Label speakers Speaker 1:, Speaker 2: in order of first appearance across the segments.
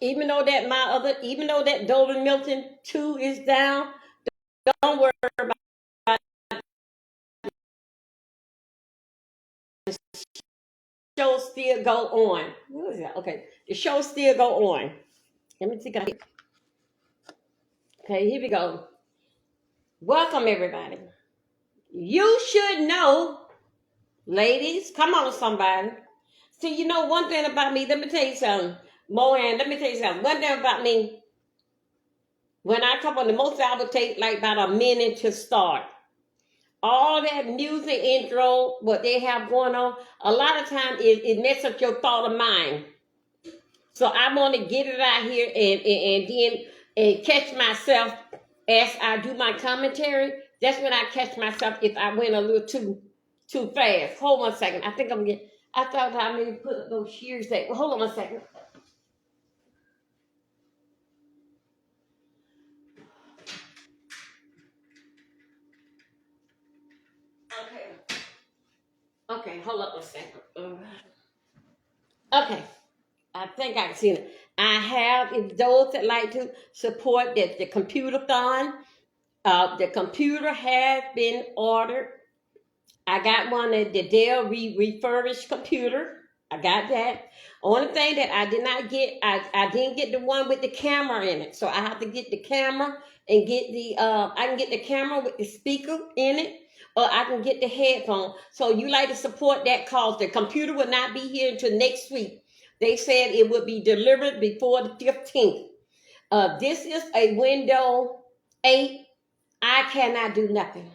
Speaker 1: Even though that Golden Milton 2 is down, don't worry about the show still go on. What is that? Okay. The show still go on. Let me see. Okay, here we go. Welcome everybody. You should know, ladies. Come on, somebody. See, you know one thing about me. Let me tell you something. Moan, let me tell you something. One thing about me, when I come on, the most I would take like about a minute to start. All that music intro, what they have going on, a lot of times it messes up your thought of mind. So I want to get it out here and then catch myself as I do my commentary. That's when I catch myself if I went a little too fast. Hold on a second. I think I'm getting. I thought I maybe put up those shears that. Hold on a second. Okay. Okay. Hold up a second. Okay. I think I can see it. I have, if those that like to support the computer-thon, the computer has been ordered. I got one of the Dell refurbished computer. I got that. Only thing that I did not get, I didn't get the one with the camera in it. So I have to get the camera and get I can get the camera with the speaker in it, or I can get the headphone. So you like to support that cause. The computer will not be here until next week. They said it would be delivered before the 15th. This is a Windows 8. I cannot do nothing.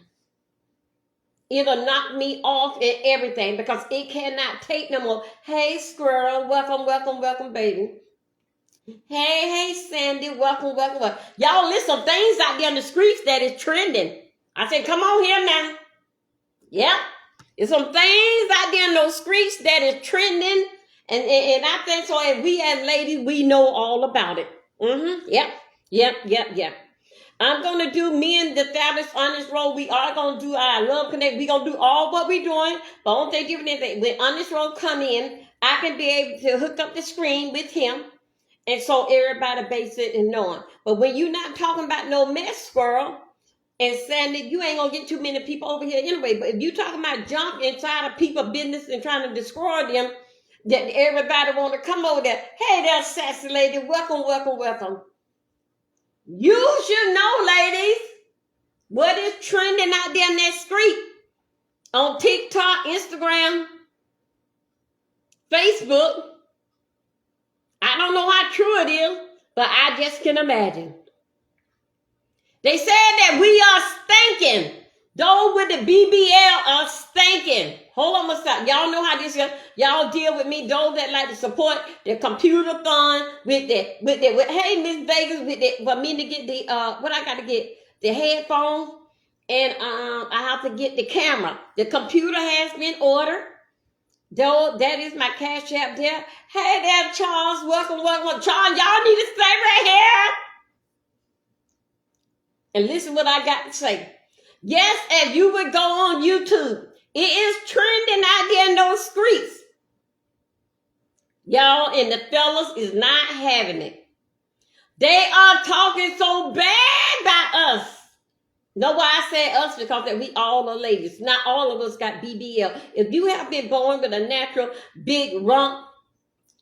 Speaker 1: It'll knock me off and everything because it cannot take no more. Hey, squirrel, welcome, welcome, welcome, baby. Hey, Sandy, welcome, welcome, welcome. Y'all, listen, some things out there in the streets that is trending. I said, come on here now. Yep. There's some things out there in those streets that is trending. And I think so. And we as ladies, we know all about it. Yep. I'm going to do me and the Fabulous on this road. We are going to do our Love Connect. We're going to do all what we're doing. But I don't think different anything. When on this road come in, I can be able to hook up the screen with him. And so everybody base it and knowing. But when you're not talking about no mess, squirrel, and saying that you ain't going to get too many people over here anyway. But if you talking about jump inside of people's business and trying to destroy them, that everybody want to come over there. Hey there, sassy lady. Welcome, welcome, welcome. You should know, ladies, what is trending out there in that street on TikTok, Instagram, Facebook. I don't know how true it is, but I just can imagine. They said that we are stinking. Those with the BBL are stinking. Hold on a second. Y'all know how this is. Y'all deal with me. Those that like to support the computer-thon with hey, Miss Vegas, for me to get the, what I got to get? The headphones. And I have to get the camera. The computer has been ordered. Though that is my cash app there. Hey there, Charles. Welcome. Charles, y'all need to stay right here. And listen what I got to say. Yes, as you would go on YouTube, it is trending out there in those streets. Y'all, and the fellas is not having it. They are talking so bad about us. Know why I say us? Because that we all are ladies. Not all of us got BBL. If you have been born with a natural big rump,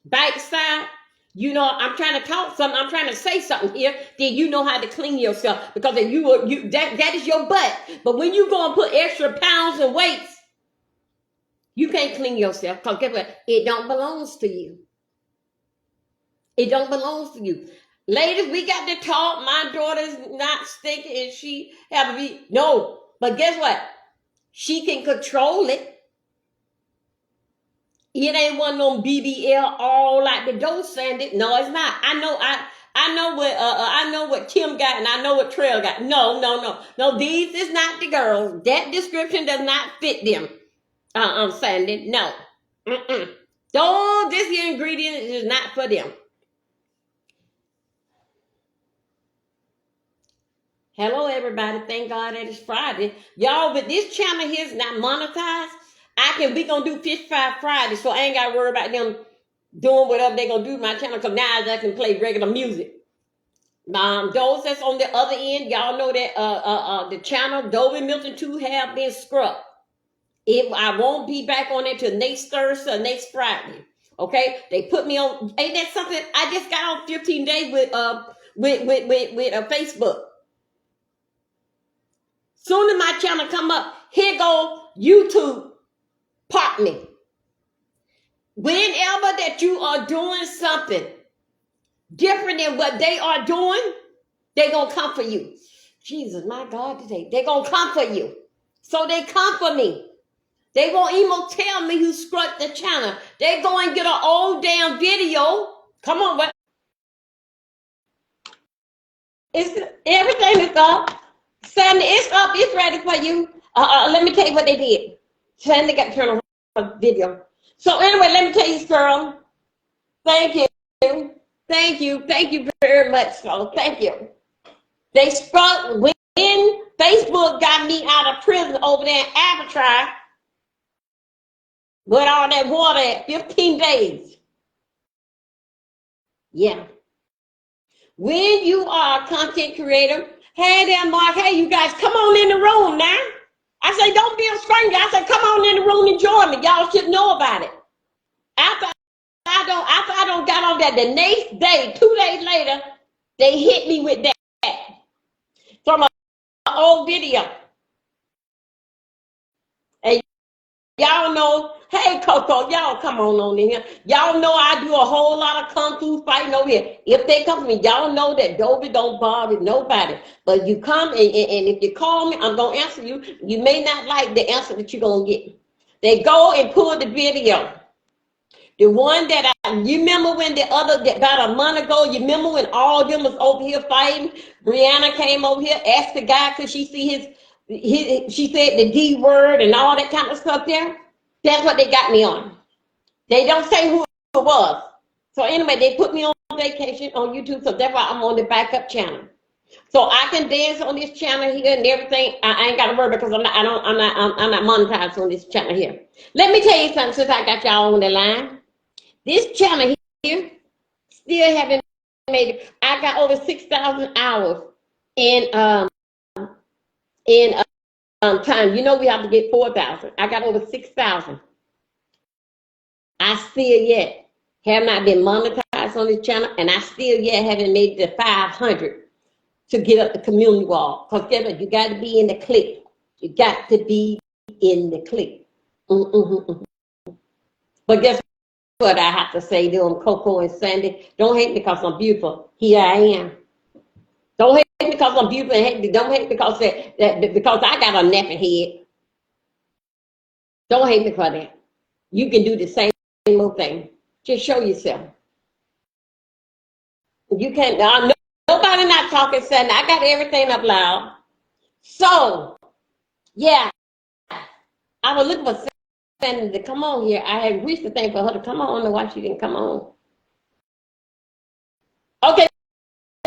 Speaker 1: bike side, you know, I'm trying to talk something. I'm trying to say something here. Then you know how to clean yourself because if that is your butt. But when you go and put extra pounds and weights, you can't clean yourself because guess what? It don't belongs to you. It don't belongs to you. Ladies, we got to talk. My daughter's not stinking and she have to be no. But guess what? She can control it. It ain't one of them BBL all like the dough sanded. No, it's not. I know what Kim got and I know what Trail got. No. These is not the girls. That description does not fit them. I'm saying no. This here ingredient is not for them. Hello, everybody. Thank God that it's Friday. Y'all, but this channel here is not monetized. We gonna do Fish Fry Friday, so I ain't gotta worry about them doing whatever they're gonna do to my channel, because now I can play regular music. Those that's on the other end, y'all know that the channel Dovey Milton 2 have been scrubbed. I won't be back on it till next Thursday or next Friday. Okay, they put me on. Ain't that something? I just got on 15 days with Facebook. Soon as my channel come up, here go YouTube pop me. Whenever that you are doing something different than what they are doing, they gonna come for you. Jesus, my God, today they gonna come for you. So they come for me. They won't even tell me who scrubbed the channel. They go and get an old damn video. Come on, but everything is up. Sandy, it's up. It's ready for you. Let me tell you what they did. Sandy got turned on her video. So anyway, let me tell you, girl. Thank you. Thank you. Thank you very much, so thank you. They struck when Facebook got me out of prison over there in Alcatraz with all that water at 15 days. Yeah. When you are a content creator, hey there, Mark, hey, you guys, come on in the room now. I say, don't be a stranger. I say, come on in the room and join me. Y'all should know about it. After I don't got on that, the next day, 2 days later, they hit me with that from an old video. And y'all know, hey, Coco, y'all come on in here. Y'all know I do a whole lot of kung fu fighting over here. If they come to me, y'all know that Dovey don't bother nobody. But you come, and if you call me, I'm going to answer you. You may not like the answer that you're going to get. They go and pull the video. The one that you remember when about a month ago, you remember when all of them was over here fighting? Brianna came over here, asked the guy, could she see she said the D word and all that kind of stuff there? That's what they got me on. They don't say who it was. So anyway, they put me on vacation on YouTube, so that's why I'm on the backup channel. So I can dance on this channel here and everything. I ain't got to worry because I'm not monetized on this channel here. Let me tell you something since I got y'all on the line. This channel here still haven't made it. I got over 6,000 hours in time. You know we have to get 4,000. I got over 6,000. I still yet have not been monetized on this channel, and I still yet haven't made it to 500 to get up the community wall. Because guess what? You got to be in the clique. You got to be in the clique. But guess what I have to say to them, Coco and Sandy? Don't hate me because I'm beautiful. Here I am. Don't hate me because I'm beautiful. Don't hate me because I got a nappy head. Don't hate me for that. You can do the same little thing. Just show yourself. You can't. Nobody not talking, Sandy. I got everything up loud. So, yeah, I was looking for Sandy to come on here. I had reached the thing for her to come on. I don't know why she didn't come on. Okay,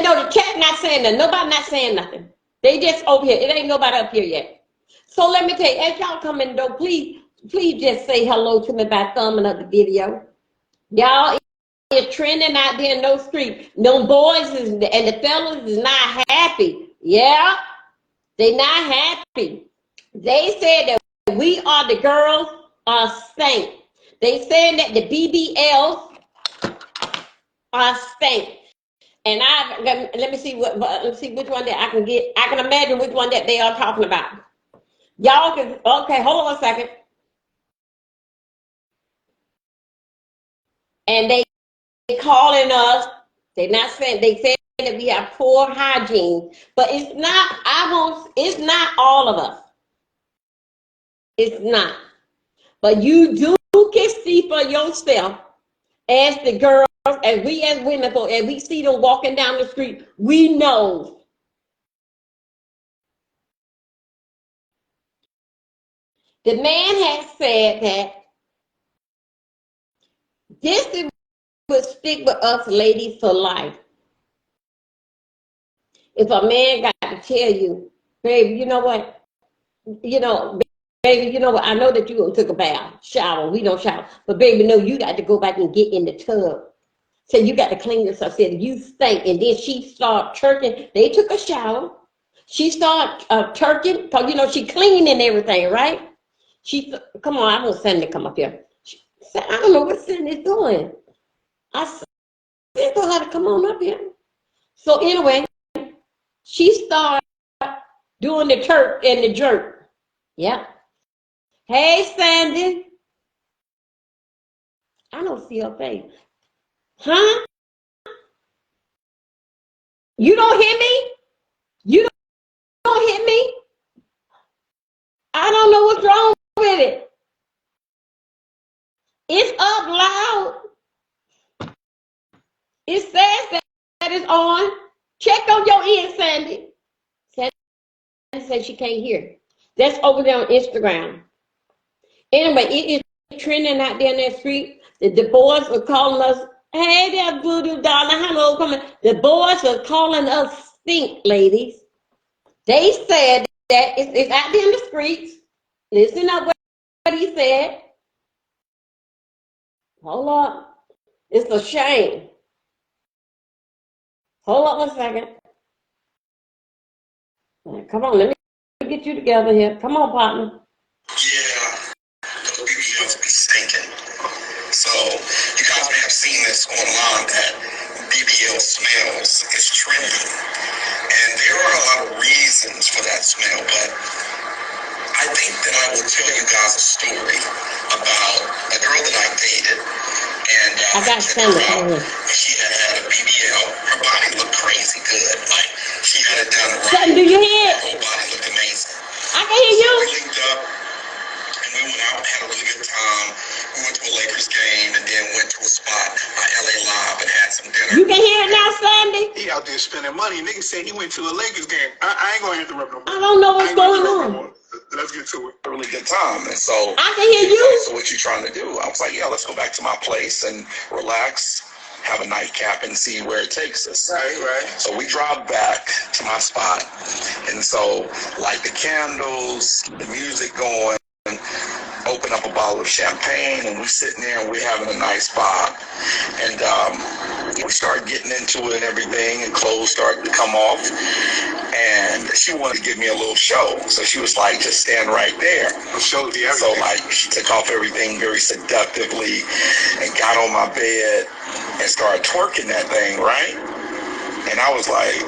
Speaker 1: no, the chat not saying nothing. Nobody not saying nothing. They just over here. It ain't nobody up here yet. So let me tell you, as y'all come in though, please just say hello to me by thumbing up the video. Y'all is trending out there in those streets. Them boys and the fellas is not happy. Yeah, they not happy. They said that we are the girls are stank. They said that the BBLs are stank. And let me see which one that I can get. I can imagine which one that they are talking about. Y'all can, okay, hold on a second. And they calling us, they said that we have poor hygiene, but it's not all of us. It's not. But you do can see for yourself as the girls, as we as women, as we see them walking down the street, we know. The man has said that this will stick with us ladies for life. If a man got to tell you, baby, you know what? You know, baby, you know what? I know that you took a bath, shower. We don't shower. But baby, no, you got to go back and get in the tub. So you got to clean yourself. Said you stink. And then she started twerking. They took a shower. She started twerking because, you know, she clean and everything, right? Come on, I want Sandy to come up here. She said, I don't know what Sandy's doing. I said, go ahead to come on up here. So anyway, she started doing the twerk and the jerk. Yeah. Hey, Sandy. I don't see her face. Huh? You don't hear me? You don't hear me? I don't know what's wrong with it. It's up loud. It says that it's on. Check on your ear, Sandy. Sandy says she can't hear. That's over there on Instagram. Anyway, it is trending out there in that street. The boys are calling us, hey there, voodoo darling, hello, come on. The boys are calling us stink, ladies. They said that it's out there in the streets. Listen up what he said. Hold up. It's a shame. Hold up 1 second. Come on, let me get you together here. Come on, partner.
Speaker 2: Yeah, those BBLs be stinking. So, you guys may have seen this online that BBL smells is trending. And there are a lot of reasons for that smell, but I think that I will tell you guys a story about a girl that I dated. And
Speaker 1: I got Sandy.
Speaker 2: she had a BBL. Her body looked crazy good. Like, she had it done right.
Speaker 1: Sandy, do you hear it?
Speaker 2: Her whole body looked amazing.
Speaker 1: I can hear you.
Speaker 2: We linked up and we went out and had a really good time. We went to a Lakers game and then went to a spot by LA Live and had some dinner.
Speaker 1: You can hear it now, Sandy?
Speaker 3: He out there spending money. Nigga said he went to a Lakers game. I ain't gonna interrupt no more.
Speaker 1: I don't know what's going on.
Speaker 3: Let's get to it.
Speaker 2: A really good time. And so
Speaker 1: I can hear you.
Speaker 2: So what you trying to do? I was like, yeah, let's go back to my place and relax, have a nightcap and see where it takes us.
Speaker 3: Right.
Speaker 2: So we drive back to my spot. And so light the candles, the music going, open up a bottle of champagne, and we sitting there and we're having a nice vibe. And we started getting into it and everything, and clothes started to come off. And she wanted to give me a little show. So she was like, just stand right there.
Speaker 3: Show the everything.
Speaker 2: So like she took off everything very seductively and got on my bed and started twerking that thing, right? And I was like,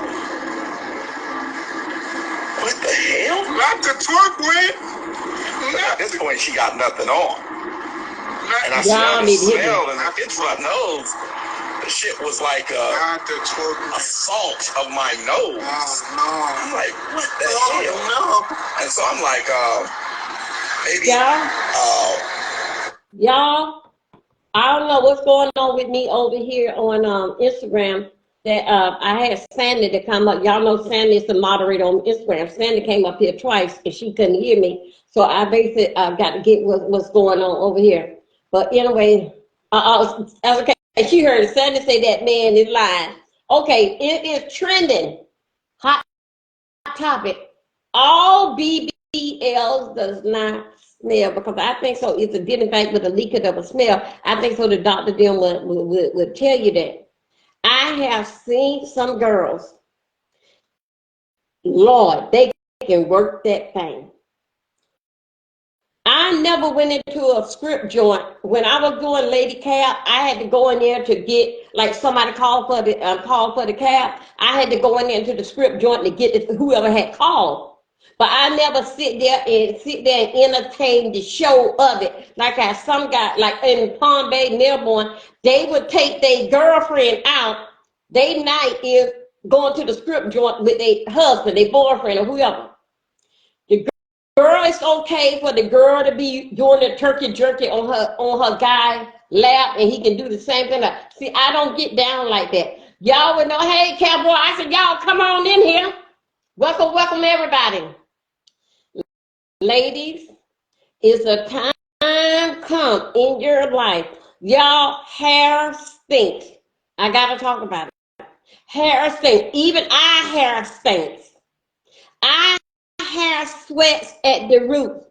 Speaker 2: what the hell?
Speaker 3: Not the twerk, man.
Speaker 2: At this point, she got nothing on. And I
Speaker 1: Y'all
Speaker 2: smelled the
Speaker 1: need to hear
Speaker 2: smell and it's my nose. The shit was like
Speaker 3: Not the twerk.
Speaker 2: a salt of my nose.
Speaker 3: Oh,
Speaker 2: I'm like, what the
Speaker 3: no.
Speaker 2: hell?
Speaker 3: No.
Speaker 2: And so I'm like, maybe,
Speaker 1: Y'all, I don't know what's going on with me over here on Instagram. That I had Sandy to come up. Y'all know Sandy is the moderator on Instagram. Sandy came up here twice and she couldn't hear me. So I basically got to get what's going on over here. But anyway, okay, she heard Sandy say that man is lying. Okay, it is trending. Hot topic. All BBLs does not smell, because I think so. It's a dealing back with a leakage of a smell. I think so. The doctor then would tell you that. I have seen some girls, Lord, they can work that thing. I never went into a script joint. When I was doing Lady Cab, I had to go in there to get, like somebody called for the cab. I had to go in there into the script joint to get whoever had called. But I never sit there and entertain the show of it. Like how some guy, like in Palm Bay, Melbourne, they would take their girlfriend out. They night is going to the script joint with their husband, their boyfriend, or whoever. The girl, it's okay for the girl to be doing the turkey jerky on her guy lap, and he can do the same thing. See, I don't get down like that. Y'all would know, hey, cowboy, I said, y'all come on in here. Welcome everybody. Ladies, it's a time come in your life. Y'all hair stinks. I gotta talk about it. Hair stinks. Even our hair stinks. Our hair sweats at the root.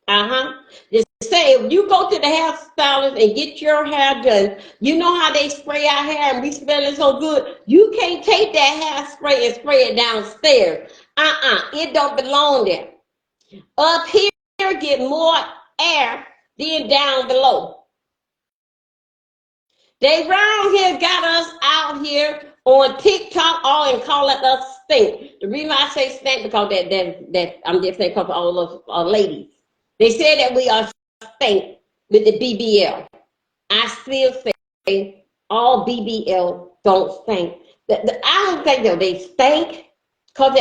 Speaker 1: Just say if you go to the hairstylist and get your hair done, you know how they spray our hair and we smell it so good. You can't take that hairspray and spray it downstairs. It don't belong there. Up here get more air than down below. They round here got us out here on TikTok all and calling us stink. The reason I say stink because that I'm just saying because all of our ladies. They said that we are stink with the BBL. I still say all BBL don't stink. I don't think that they stink because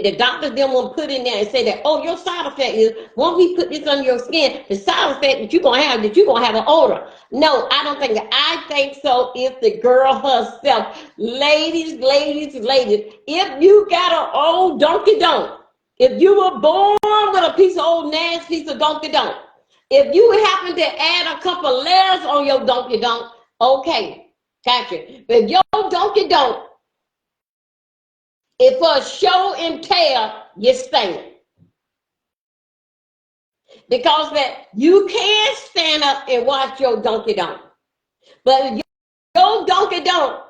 Speaker 1: the doctors then will put in there and say that, oh, your side effect is once we put this on your skin, the side effect that you're gonna have an odor. No, I don't think that. I think so if the girl herself, ladies, if you got an old donkey donk, if you were born with a piece of old nasty piece of donkey donk, if you happen to add a couple layers on your donkey donk, okay, gotcha. But if your donkey donk, if for show and tell, you stink. Because that you can stand up and watch your donkey donk. But if your donkey donk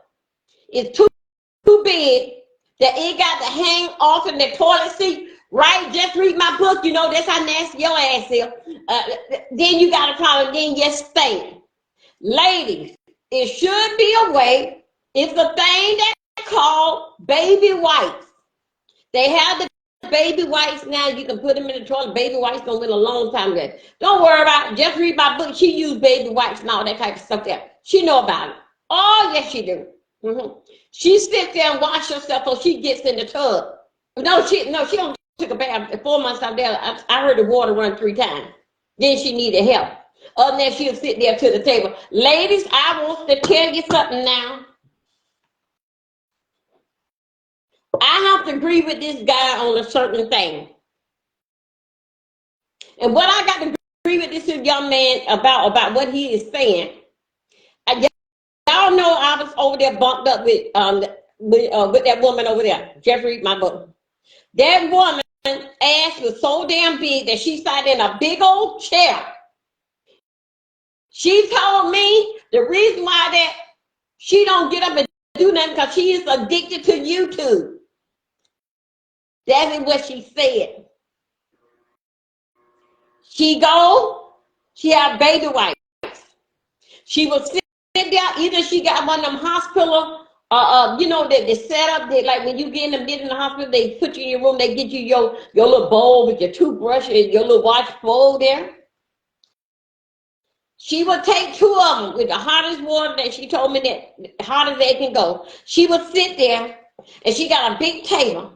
Speaker 1: is too big that it got to hang off in the toilet seat, right? Just read my book, you know, that's how nasty your ass is. Then you got a problem, then you stink. Ladies, it should be a way. It's a thing that's called baby wipes. They have the baby wipes now. You can put them in the toilet. Baby wipes gonna win a long time ago. Don't worry about it. Just read my book. She used baby wipes and all that type of stuff there. She know about it. Oh, yes, she do. She sits there and wash herself so she gets in the tub. No, she don't take a bath. 4 months out there, I heard the water run 3 times. Then she needed help. Other than that, she'll sit there to the table. Ladies, I want to tell you something now. I have to agree with this guy on a certain thing. And what I got to agree with this young man about what he is saying, y'all know I was over there bumped up with that woman over there. Jeffrey, my book. That woman ass was so damn big that she sat in a big old chair. She told me the reason why that she don't get up and do nothing because she is addicted to YouTube. That is what she said. She had baby wipes. She would sit there, either she got one of them hospital, you know, they set up, like when you get in the middle of the hospital, they put you in your room, they get you your little bowl with your toothbrush and your little wash bowl there. She would take 2 of them with the hottest water that she told me that hot as they can go. She would sit there and she got a big table.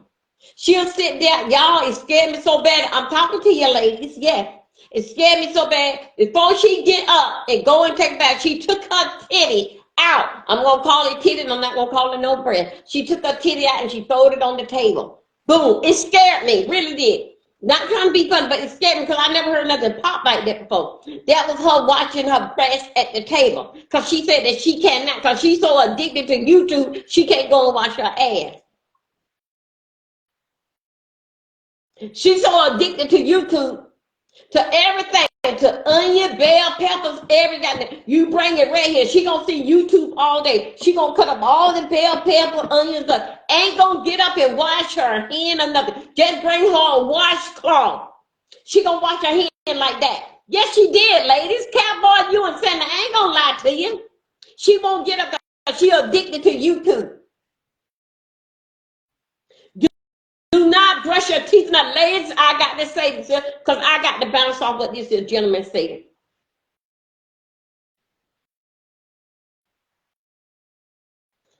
Speaker 1: She'll sit there. Y'all, it scared me so bad. I'm talking to you ladies, yes. It scared me so bad. Before she get up and go and take a bath, she took her titty out. I'm going to call it titty and I'm not going to call it no breast. She took her titty out and she threw it on the table. Boom. It scared me. Really did. Not trying to be funny, but it scared me because I never heard nothing pop like that before. That was her watching her breast at the table. Because she said that she cannot, because she's so addicted to YouTube, she can't go and wash her ass. She's so addicted to YouTube, to everything, to onion, bell peppers, everything. You bring it right here. She gonna see YouTube all day. She gonna cut up all the bell pepper, onions. Ain't gonna get up and wash her hand or nothing. Just bring her a washcloth. She gonna wash her hand like that. Yes, she did, ladies. Cowboy, you and Santa, I ain't gonna lie to you. She won't get up because she addicted to YouTube. Do not brush your teeth. Now, ladies, I got to say this because I got to bounce off what this gentleman said.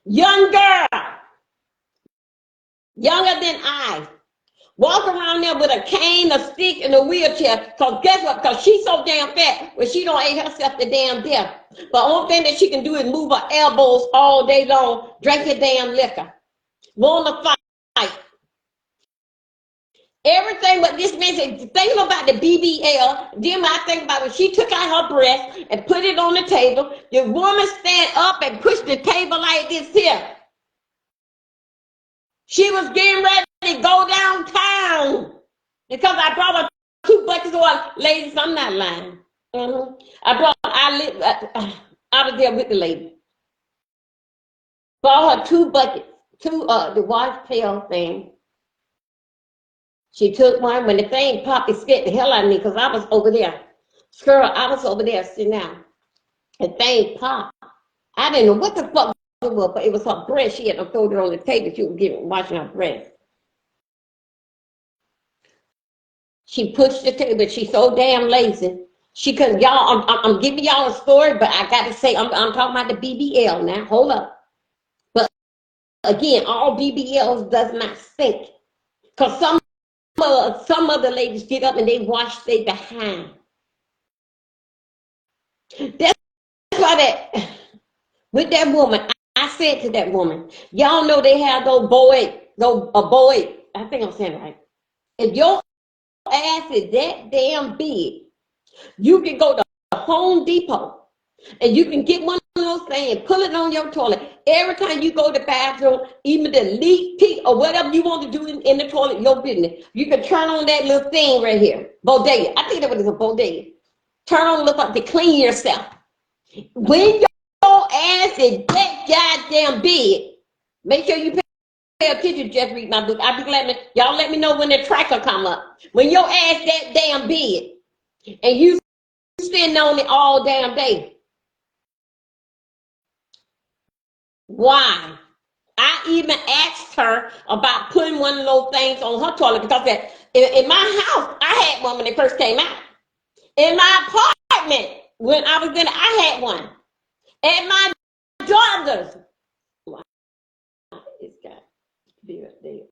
Speaker 1: Young girl, younger than I, walk around there with a cane, a stick, and a wheelchair. Because guess what? Because she's so damn fat, well, she don't eat herself to damn death. But the only thing that she can do is move her elbows all day long, drink her damn liquor. Want to fight. Everything but this man said, thinking about the BBL, then I think about when she took out her breast and put it on the table, the woman stand up and push the table like this here. She was getting ready to go downtown because I brought her 2 buckets of water. Ladies, I'm not lying. I was there with the lady. Bought her 2 buckets, the wash pail thing. She took one. When the thing popped, it scared the hell out of me because I was over there. Girl, I was over there sitting down. The thing popped. I didn't know what the fuck it was, but it was her breast. She had to throw it on the table. She was washing her breast. She pushed the table. She's so damn lazy. She couldn't. Y'all, I'm giving y'all a story, but I got to say, I'm talking about the BBL now. Hold up. But again, all BBLs does not stink. Because some other ladies get up and they wash their behind. That's why with that woman, I said to that woman, y'all know they have those boy, I think I'm saying it right. If your ass is that damn big, you can go to Home Depot and you can get one of those things and pull it on your toilet. Every time you go to the bathroom, even the leak, pee, or whatever you want to do in the toilet, your business, you can turn on that little thing right here. Bodega. I think that was a bodega. Turn on, look up to clean yourself. When your ass is that goddamn big, make sure you pay attention, just read my book. I'll be glad y'all let me know when the tracker come up. When your ass that damn big and you sitting on it all damn day. Why? I even asked her about putting one of those things on her toilet because in my house, I had one when it first came out. In my apartment, when I was in it, I had one. At my daughter's. It's got to be right there.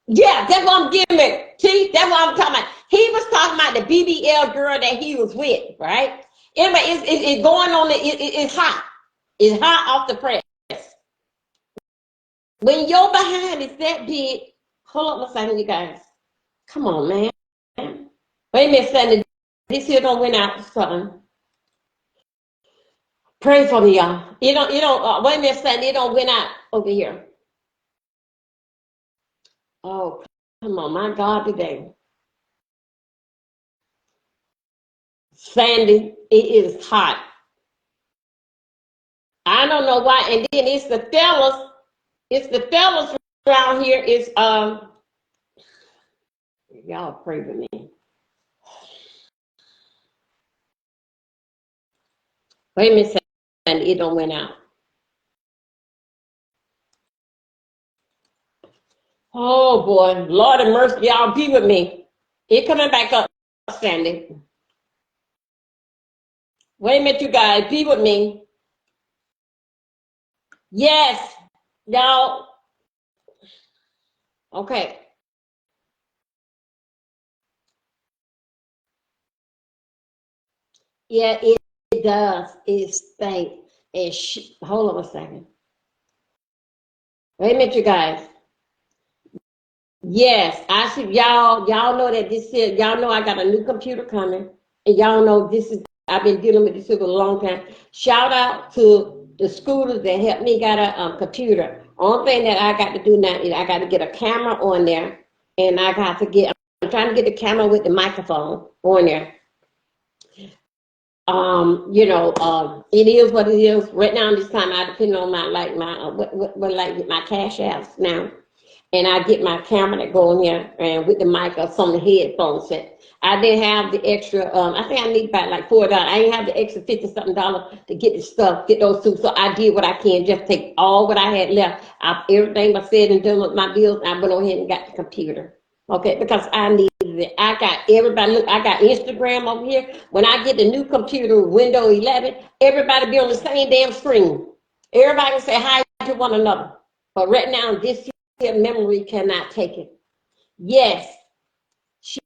Speaker 1: Yeah, that's what I'm giving it. See, that's what I'm talking about. He was talking about the BBL girl that he was with, right? Anyway, it's going on. It's hot. It's hot off the press. When your behind is that big, hold up a second, you guys. Come on, man. Wait a minute, Sandy. This here don't went out for something. Pray for me, y'all. You don't. Wait a minute, Sandy. It don't went out over here. Oh, come on, my God, today. Sandy, it is hot. I don't know why. And then it's the fellas around here. It's y'all pray with me. Wait a minute, Sandy, it don't went out. Oh boy, Lord of mercy, y'all be with me. It coming back up, Sandy. Wait a minute, you guys, be with me. Yes, y'all. Okay. Yeah, it does. It stinks. Hold on a second. Wait a minute, you guys. Yes, I should. Y'all know that this is. Y'all know I got a new computer coming, and y'all know this is. I've been dealing with this for a long time. Shout out to the scooters that helped me get a computer. Only thing that I got to do now is I got to get a camera on there, and I got to get. I'm trying to get the camera with the microphone on there. It is what it is. Right now, this time I depend on my cash apps now. And I get my camera that go in here and with the mic or some of the headphones set. I didn't have the extra, I think I need about like $4. I didn't have the extra $50-something to get the stuff, get those two. So I did what I can, just take all what I had left. Everything was said and done with my bills. I went on ahead and got the computer. Okay, because I needed it. I got everybody, look, I got Instagram over here. When I get the new computer, Windows 11, everybody be on the same damn screen. Everybody can say hi to one another. But right now, this memory cannot take it. Yes, she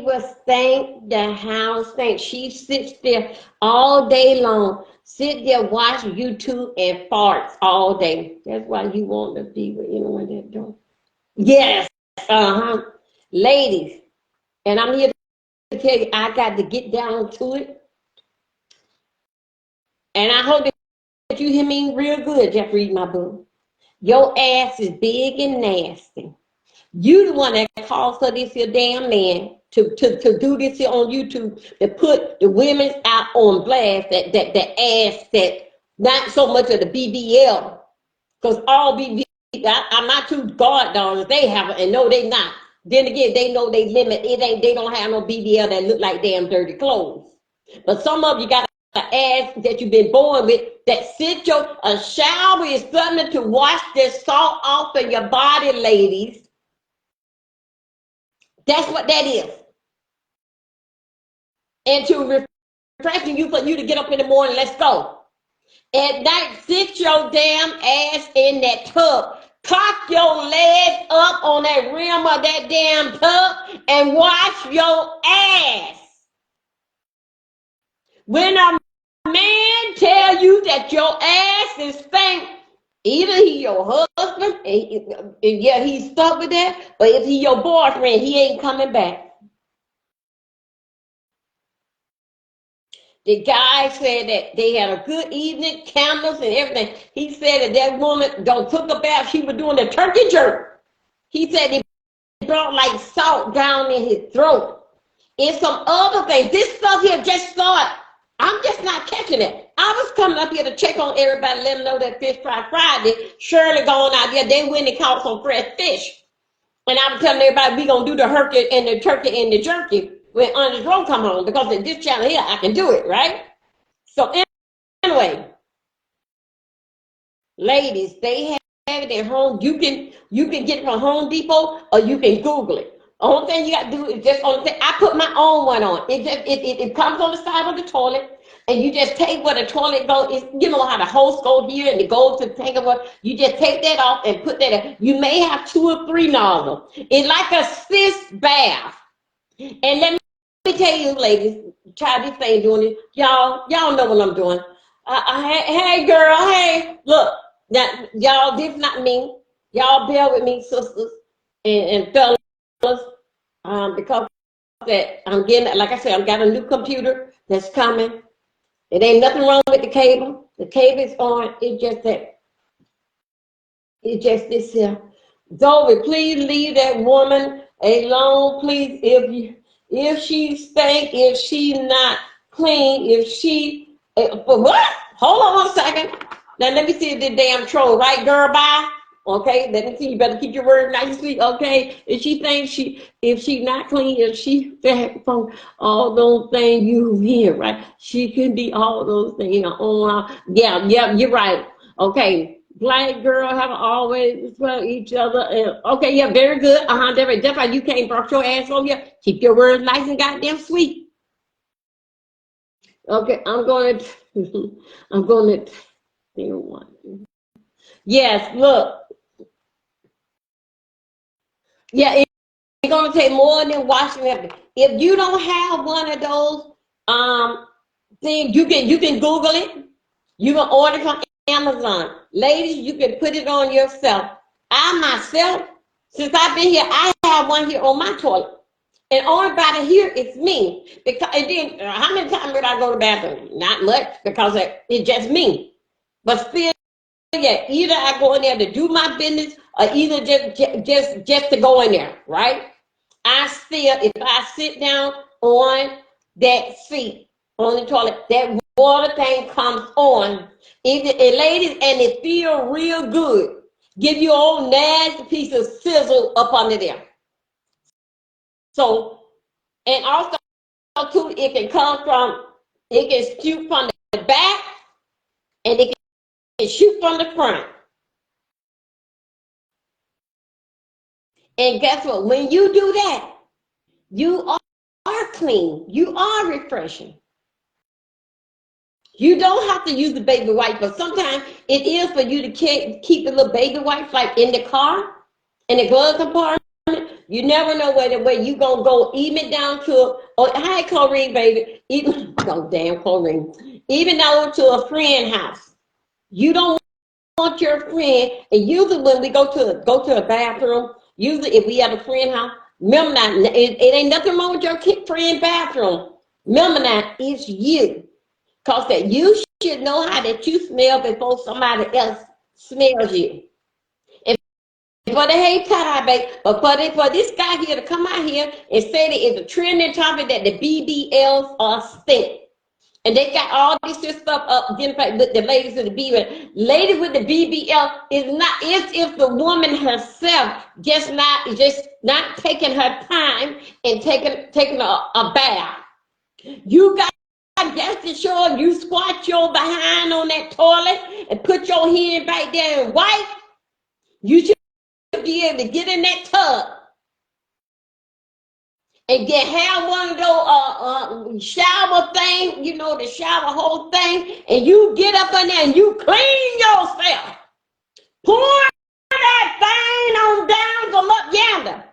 Speaker 1: was thank the house thank. She sits there all day long, sit there, watch YouTube and farts all day. That's why you want to be with anyone that don't. Yes, ladies, and I'm here to tell you, I got to get down to it, and I hope that you hear me real good. Just read my book. Your ass is big and nasty. You the one that calls for this here damn man to do this here on YouTube, to put the women out on blast that ass, that not so much of the BBL, because all BBL, my two goddaughters, they have it, and no, they not. Then again, they know they limit. It ain't. They don't have no BBL that look like damn dirty clothes. But some of you got an ass that you've been born with that a shower is something to wash the salt off of your body, ladies. That's what that is. And to refreshing you, for you to get up in the morning, let's go. At night, sit your damn ass in that tub. Cock your legs up on that rim of that damn tub and wash your ass. When a man tell you that your ass is stank, either he your husband, and yeah, he's stuck with that, but if he your boyfriend, he ain't coming back. The guy said that they had a good evening, candles and everything. He said that woman don't took a bath. She was doing the turkey jerk. He said it brought like salt down in his throat. And some other things. This stuff here just started. I'm just not catching it. I was coming up here to check on everybody, let them know that Fish Fry Friday. Shirley gone out there. They went and caught some fresh fish. And I was telling everybody we gonna do the turkey and the jerky when Honest Roll come home, because in this channel here I can do it, right? So anyway, ladies, they have it at home. You can get it from Home Depot or you can Google it. Only thing you got to do is just I put my own one on. It comes on the side of the toilet, and you just take where the toilet goes. You know how the hose go here and it goes to the tank of water. You just take that off and put that in. You may have 2 or 3 nozzles. It's like a sis bath. And let me tell you, ladies, try this thing doing it. Y'all know what I'm doing. Hey, girl, hey, look, now, y'all, this not me. Y'all bear with me, sisters and fellas, because that I'm getting, like I said, I've got a new computer that's coming. It ain't nothing wrong with the cable. The cable is on. It's just this here. Zoe, please leave that woman alone, please. If she stink, if she not clean, if she, for what? Hold on 1 second. Now let me see if the damn troll, right, girl? Bye. Okay, let me see. You better keep your word nicely. Okay, if she thinks if she not clean, if she from all those things you hear, right? She can be all those things. Yeah, you're right. Okay. Black girl have always well each other. And, okay, yeah, very good. That's why you can't brush your ass on here. Keep your words nice and goddamn sweet. Okay, I'm going to. Yes, look. Yeah, it's going to take more than washing everything. If you don't have one of those things, you can Google it. You can order from Amazon. Ladies, you can put it on yourself. I myself, since I've been here, I have one here on my toilet. And only by here it's me. Because, and then, how many times did I go to the bathroom? Not much, because it's just me. But still, yeah, either I go in there to do my business or either just to go in there, right? If I sit down on that seat, on the toilet, that water thing comes on. Ladies, and it feel real good. Give you an old nasty piece of sizzle up under there. So, and also too, it can shoot from the back, and it can shoot from the front. And guess what? When you do that, you are clean. You are refreshing. You don't have to use the baby wipe, but sometimes it is for you to keep the little baby wipes like in the car, in the glove compartment. You never know where you gonna go, even down to hi Corrine, baby. Even damn Corrine. Even down to a friend house. You don't want your friend, and usually when we go to a bathroom, usually if we have a friend house, remember now, it ain't nothing wrong with your friend bathroom. Remember now, it's you. Because that you should know how that you smell before somebody else smells you. If for the hate tie, babe, but for this guy here to come out here and say that it's a trending topic that the BBLs are stink. And they got all this stuff up with the ladies with the BBL. Ladies with the BBL is not, is if the woman herself just not taking her time and taking a bath. You got just to show you squat your behind on that toilet and put your hand right there and wipe. You should be able to get in that tub and have one of those shower thing, you know, the shower hose thing, and you get up in there and you clean yourself. Pour that thing on down from up yonder.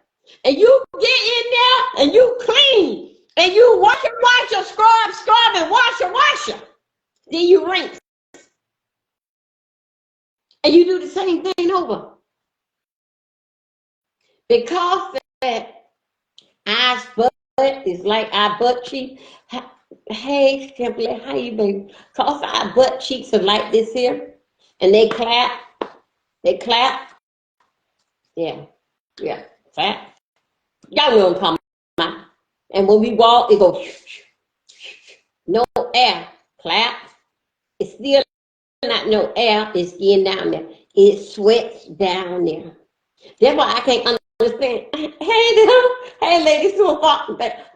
Speaker 1: And you get in there and you clean. And you wash, scrub, and wash. Then you rinse. And you do the same thing over. Because that our butt is like our butt cheeks. Hey, Kimberly, how you baby? Because our butt cheeks are like this here. And they clap. Yeah, clap. Y'all know what I'm talking about. And when we walk, it goes, no air, clap. It's still not no air, it's getting down there. It sweats down there. That's why I can't understand. Hey ladies,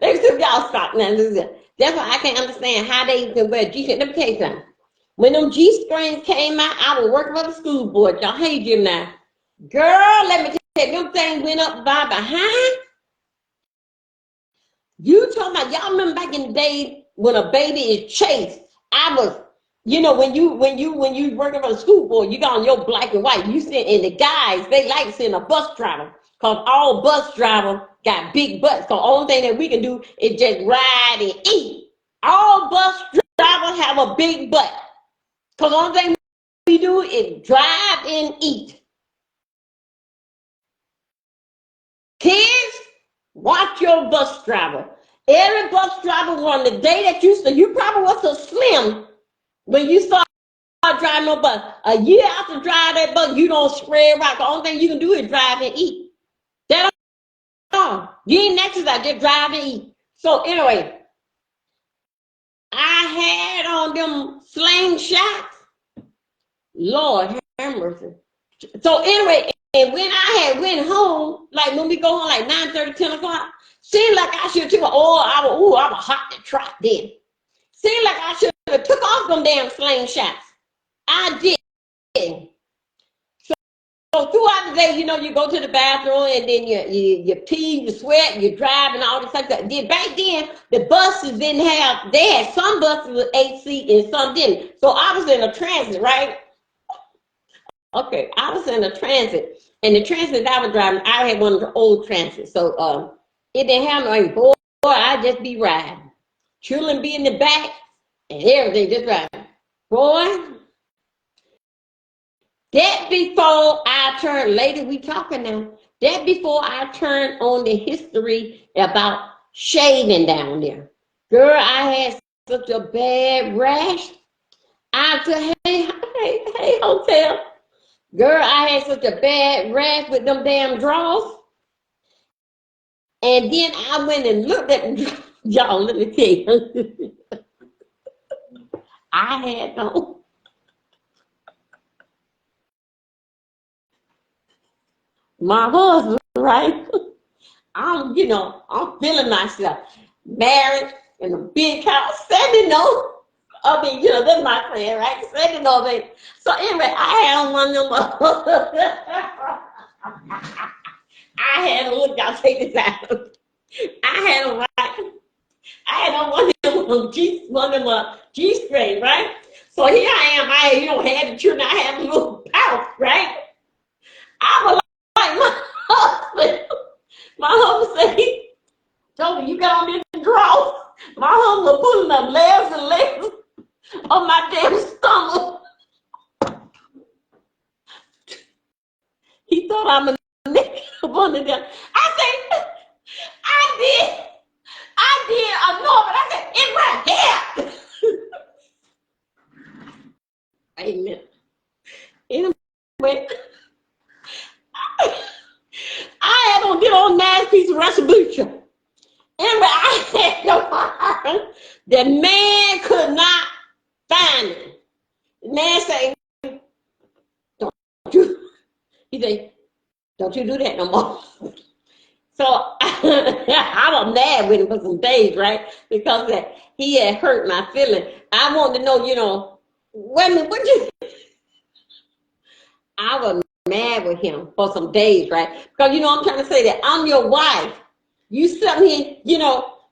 Speaker 1: ladies, y'all stop now. That's why I can't understand how they can wear G-strings. Let me tell you something. When them G-strings came out, I was working for the school board. Y'all hate you now. Girl, let me tell you, them things went up by behind. You talking about, y'all remember back in the day when a baby is chased? I was, you know, when you working for the school board, you got on your black and white. You sit, and the guys, they like seeing a bus driver, because all bus drivers got big butts. So the only thing that we can do is just ride and eat. All bus drivers have a big butt, because the only thing we do is drive and eat. Kids, watch your bus driver. Every bus driver on the day that you probably was so slim when you start driving no bus. A year after drive that bus, you don't spread right. The only thing you can do is drive and eat. That's all. You ain't exercise, just drive and eat. So anyway, I had on them slingshots. Lord have mercy. So anyway, and when I had went home, like when we go home like 9:30, 10 o'clock, seemed like I should have took I was hot to trot then. Seemed like I should have took off them damn slingshots. I did. So throughout the day, you know, you go to the bathroom and then you pee, you sweat, you drive and all this stuff. Then back then, the buses didn't have, they had some buses with 8 seats and some didn't. So I was in a transit, right? Okay, I was in a transit. And the transit I was driving, I had one of the old transits. So it didn't have no, boy, I'd just be riding. Children be in the back and everything, just riding. Boy, that before I turned, lady, we talking now. That before I turned on the history about shaving down there. Girl, I had such a bad rash. I said, hey, hotel. Girl, I had such a bad rash with them damn drawers. And then I went and looked at them. Y'all, let me tell you. I had them. My husband, right? I'm feeling myself. Married in a big house, standing over. I mean, that's my friend, right? Standing over it. So anyway, I had one of them. I had a look, y'all take this out. I had on one of them G-string, right? So here I am, had the children, I had a little pouch, right? I was like my husband. My husband said, Toby, you got on this drawers. My husband was pulling up legs and legs on my damn stomach. He thought I'm a nigga one of them. I said, I did. I know, but I said, in my hair. Amen. Anyway, old nice piece of retribution. Anyway, I had no harm. The man could not find me. The man said, don't you, he said, don't you do that no more. So I was mad with him for some days, right? Because he had hurt my feelings. I wanted to know, wait a minute, what you, I was mad with him for some days, right? Because, I'm trying to say that I'm your wife. You sit here,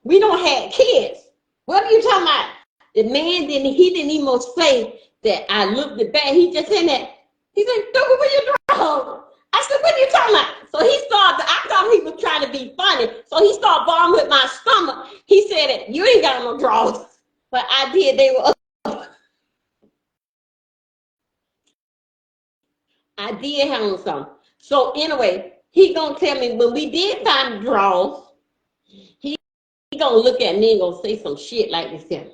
Speaker 1: we don't have kids. What are you talking about? The man he didn't even say that I looked it bad. He just said that. He said, "Dougie, where you drawers?" I said, "What are you talking about?" So he started, I thought he was trying to be funny. So he started bombing with my stomach. He said that you ain't got no drawers. But I did, they were up. I did have on some. So anyway, he gonna tell me when we did find the drawers, he gonna look at me and gonna say some shit like this here.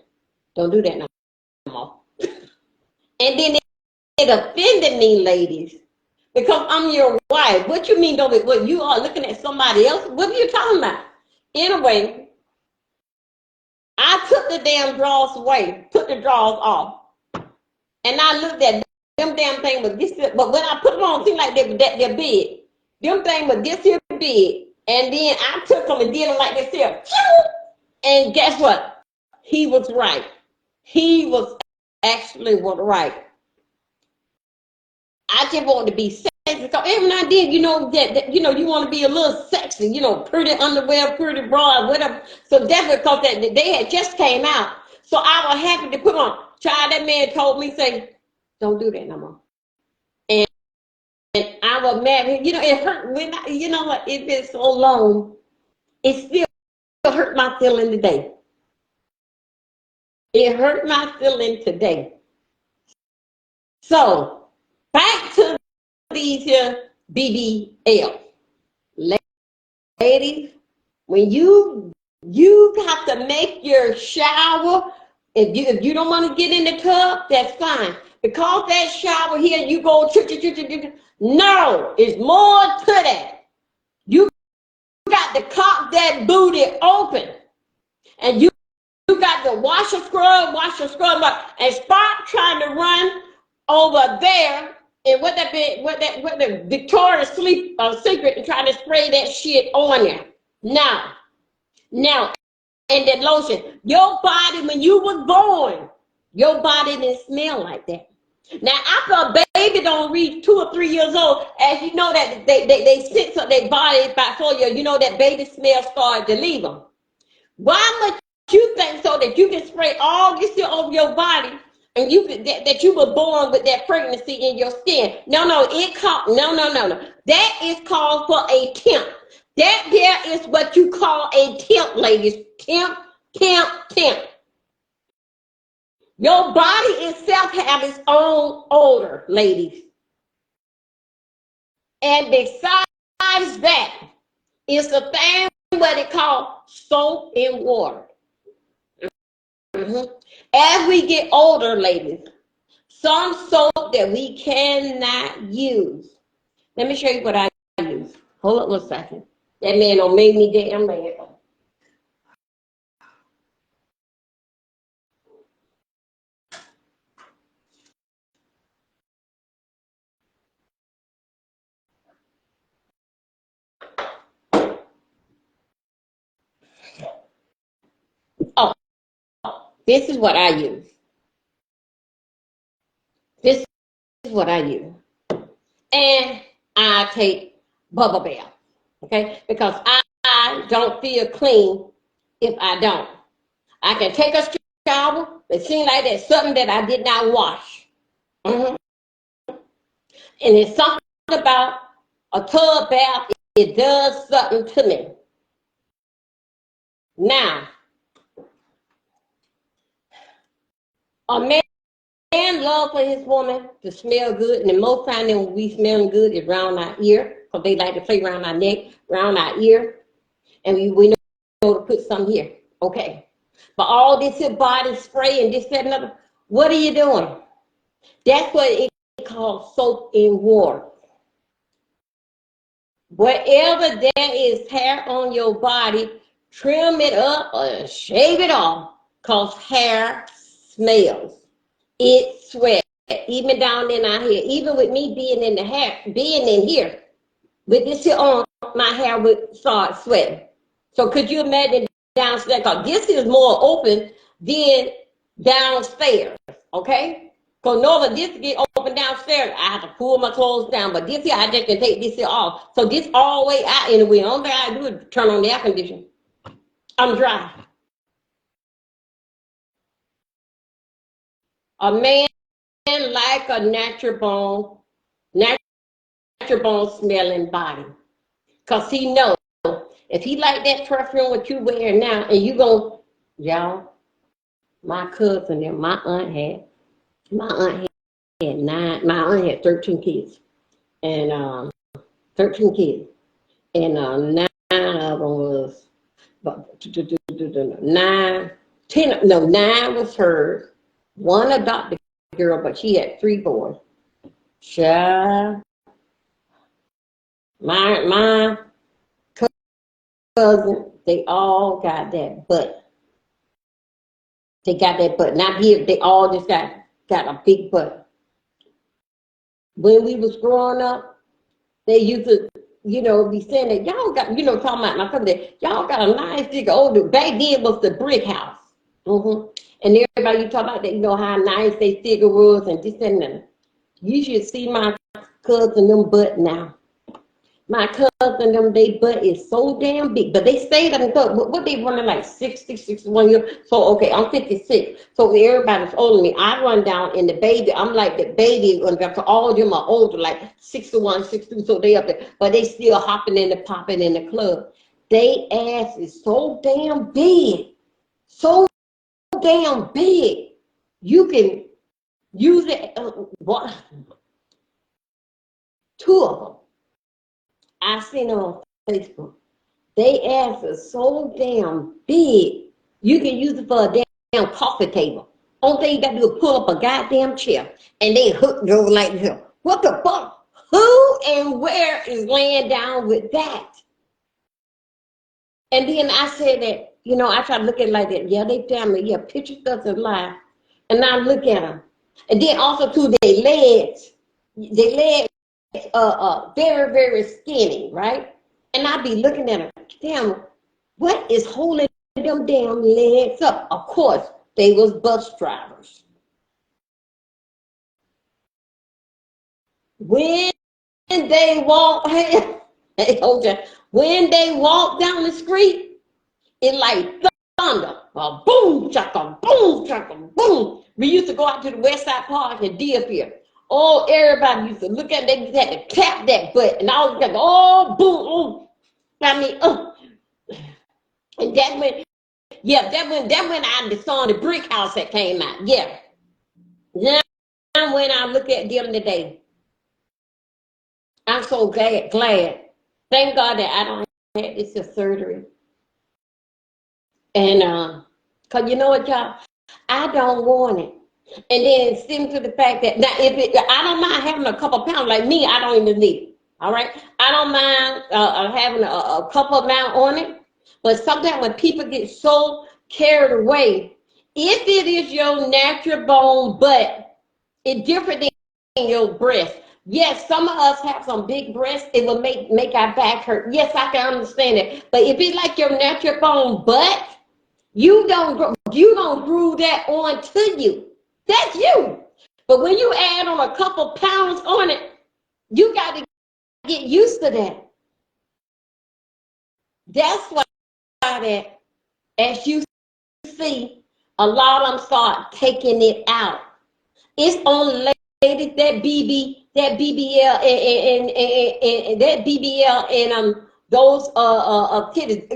Speaker 1: Don't do that no more. And then it offended me, ladies, because I'm your wife. What you mean, don't what you are looking at somebody else? What are you talking about? Anyway, I took the damn drawers away, took the drawers off, and I looked at them damn thing was this. But when I put them on, it seemed like they're big. Them thing was this here big, and then I took them and did them like this here. And guess what? He was right. He was actually right. I just wanted to be sexy. So every now and then, that you want to be a little sexy, pretty underwear, pretty bra, whatever. So that's because they had just came out. So I was happy to put on. Child, that man told me, say, don't do that no more. And I was mad. It hurt when it's been so long. It still hurt my feeling today. It hurt my feeling today. So back to these here BBL. Ladies, when you have to make your shower, if you don't want to get in the tub, that's fine. Because that shower here, you go, no, it's more to that. You got to cock that booty open. And you got to wash your scrub, and stop trying to run over there and what the Victoria's Secret and try to spray that shit on there. Now, and that lotion, your body when you was born, your body didn't smell like that. Now, after a baby don't reach 2 or 3 years old, as you know that they sense of their body about 4 years, that baby smell started to leave them. Why much you think so that you can spray all this shit over your body and that you were born with that pregnancy in your skin? No. That is called for a temp. That there is what you call a temp, ladies. Temp. Your body itself has its own odor, ladies. And besides that, it's a thing what they call soap and water. As we get older, ladies, some soap that we cannot use. Let me show you what I use. Hold up 1 second. That man don't make me damn mad. Oh, this is what I use. This is what I use. And I take bubble bath, okay? Because I don't feel clean if I don't. I can take a shower, it seems like there's something that I did not wash. And it's something about a tub bath, it does something to me. Now, a man love for his woman to smell good, and the most time when we smelling good is around our ear, because they like to play around our neck, around our ear, and we know to put some here. Okay. But all this here body spray and this, that, and other, what are you doing? That's what it calls soap and water. Wherever there is hair on your body, trim it up or shave it off, cause hair smells. It sweats. Even down in our hair, even with me being in the hair, being in here, with this here on, my hair would start sweating. So could you imagine downstairs? Because this is more open than downstairs, okay? Because normally this get open downstairs, I have to pull my clothes down, but this here, I just can take this here off. So this all the way out in the wind. Only thing I do is turn on the air conditioner. I'm dry. A man like a natural bone smelling body. Because he knows if he like that perfume what you wearing now, and you go, y'all, my cousin and my aunt had my aunt had 13 kids. And 13 kids. And 9 of them was, nine was hers. One adopted girl, but she had 3 boys. Child, my cousin, they all got that butt. They got that butt. Not here, they all just got a big butt. When we was growing up, they used to, be saying that y'all got, talking about my family, y'all got a nice big older. Back then was the brick house. And everybody you talk about that, how nice they figure was and this and that. You should see my cousin them butt now. My cousin them, they butt is so damn big, but they stayed up until what they running like 60, 61 years. So okay, I'm 56. So everybody's older than me. I run down in the baby. I'm like the baby. So all of them are older, like 61, 62. So they up there, but they still hopping in the popping in the club. They ass is so damn big, so damn big. You can use it. What? 2 of them. I seen them on Facebook. They ass is so damn big, you can use it for a damn coffee table. Only thing you got to do is pull up a goddamn chair, and they hook over like this. What the fuck? Who and where is laying down with that? And then I said that, I try to look at it like that. Yeah, they tell me, yeah, pictures doesn't lie. And I look at them. And then also, too, their legs very, very skinny, right? And I be looking at them, damn, what is holding them damn legs up? Of course, they was bus drivers. When they walk, when they walk down the street, it like thunder, a boom, chaka, boom. We used to go out to the West Side Park and dip here. Oh, everybody used to look at they had to tap that butt, and I was like, oh, boom, oh. I mean, and that when I saw the brick house that came out. Yeah. Now when I look at them today, I'm so glad. Thank God that I don't have this surgery. And cause you know what, y'all, I don't want it. And then stem to the fact that now I don't mind having a couple pounds. Like me, I don't even need it. All right, I don't mind having a couple amount on it. But sometimes when people get so carried away, if it is your natural bone butt, it's different than your breast. Yes, some of us have some big breasts. It will make our back hurt. Yes, I can understand it. But if it's like your natural bone butt, you don't groove that on to you. That's you. But when you add on a couple pounds on it, you got to get used to that. That's why that, as you see, a lot of them start taking it out. It's only ladies that BBL and that BBL and those titties.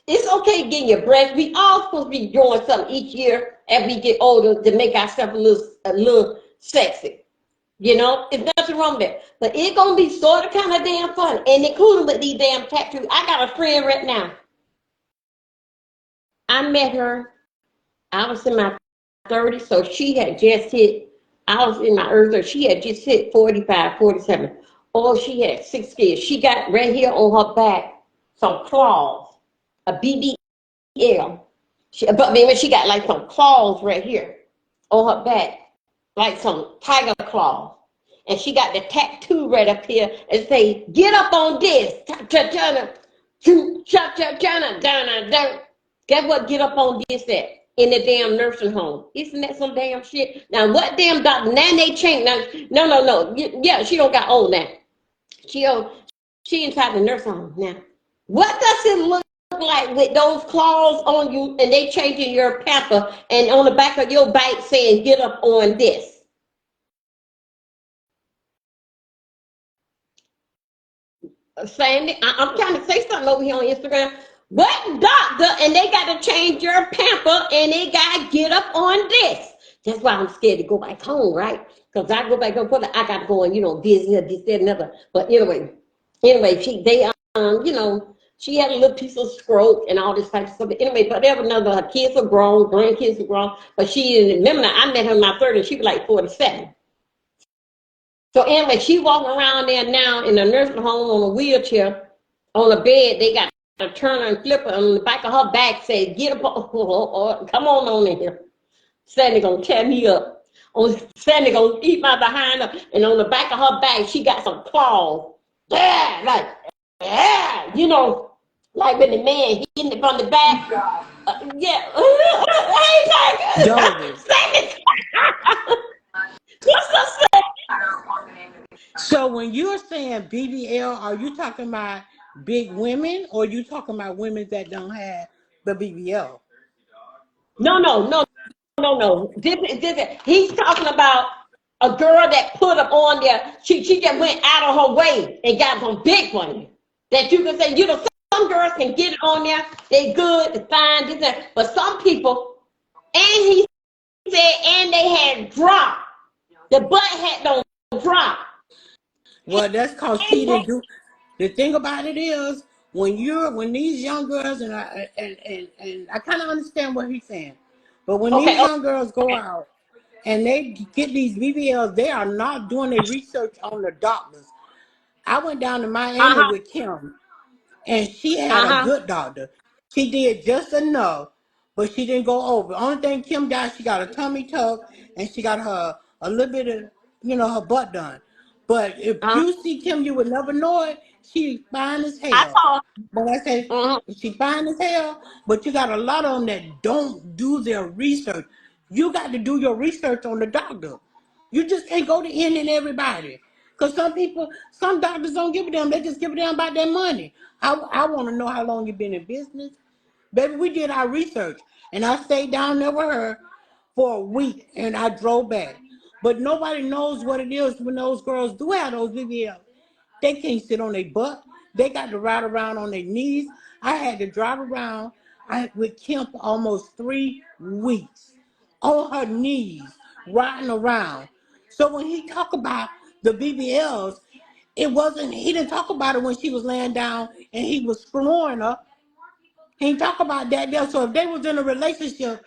Speaker 1: It's okay getting your breast. We all supposed to be doing something each year as we get older to make ourselves a little sexy. There's nothing wrong with that. But it's gonna be sort of kind of damn fun, and including with these damn tattoos. I got a friend right now. I met her. I was in my 30s, so she had just hit. I was in my early 30s. She had just hit 45, 47. Oh, she had 6 kids. She got right here on her back some claws, a BBL. But maybe she got like some claws right here on her back, like some tiger claws. And she got the tattoo right up here and say, "Get up on this." Guess what? Get up on this at in the damn nursing home. Isn't that some damn shit? Now what damn doctor? Now they change. Now, no. Yeah, she don't got old now. She she inside the nursing home now. What does it look like with those claws on you and they changing your pamper and on the back of your bike saying get up on this? Sandy, I'm trying to say something over here on Instagram. What doctor and they got to change your pamper and they got to get up on this? That's why I'm scared to go back home, right? Because I go back home, I got to go and visit this, that, and other. But anyway, she had a little piece of stroke and all this type of stuff. But anyway, whatever. Another, her kids are grown, grandkids are grown. But she didn't remember. I met her in my 30s. She was like 47. So anyway, she walking around there now in a nursing home on a wheelchair, on a bed. They got a turner and flipper on the back of her back. Said, "Get up, come on in here." Sandy gonna tear me up. Sandy gonna eat my behind her, and on the back of her back, she got some claws. Yeah, like when the man hitting it from the back. Yeah. Hey,
Speaker 4: Dover.
Speaker 1: Sandy. What's up, Sandy?
Speaker 4: So when you're saying BBL, are you talking about big women or you talking about women that don't have the BBL?
Speaker 1: No. He's talking about a girl that put them on there. She just went out of her way and got some big ones that you can say, some girls can get it on there. They good, they fine, this, that. But some people, and he said, and they had drop. The butt had no drop.
Speaker 4: Well, that's cause she didn't do. The thing about it is when these young girls and I kind of understand what he's saying, but when these
Speaker 1: Okay.
Speaker 4: young girls go out and they get these BBLs, they are not doing their research on the doctors. I went down to Miami
Speaker 1: Uh-huh.
Speaker 4: with Kim, and she had a
Speaker 1: Uh-huh.
Speaker 4: good doctor. She did just enough, but she didn't go over. Only thing Kim got, she got a tummy tuck, and she got her a little bit of, her butt done. But if
Speaker 1: Uh-huh.
Speaker 4: you see Kim, you would never know it. She's fine as
Speaker 1: I
Speaker 4: hell.
Speaker 1: saw.
Speaker 4: But I say she fine as hell. But you got a lot of them that don't do their research. You got to do your research on the doctor. You just can't go to any and everybody. Because some doctors don't give a damn. They just give a damn about their money. I want to know how long you been in business. Baby, we did our research. And I stayed down there with her for a week. And I drove back. But nobody knows what it is when those girls do have those BBLs. They can't sit on their butt. They got to ride around on their knees. I had to drive around with Kim for almost 3 weeks on her knees, riding around. So when he talked about the BBLs, he didn't talk about it when she was laying down and he was flooring her. He didn't talk about that there. So if they was in a relationship,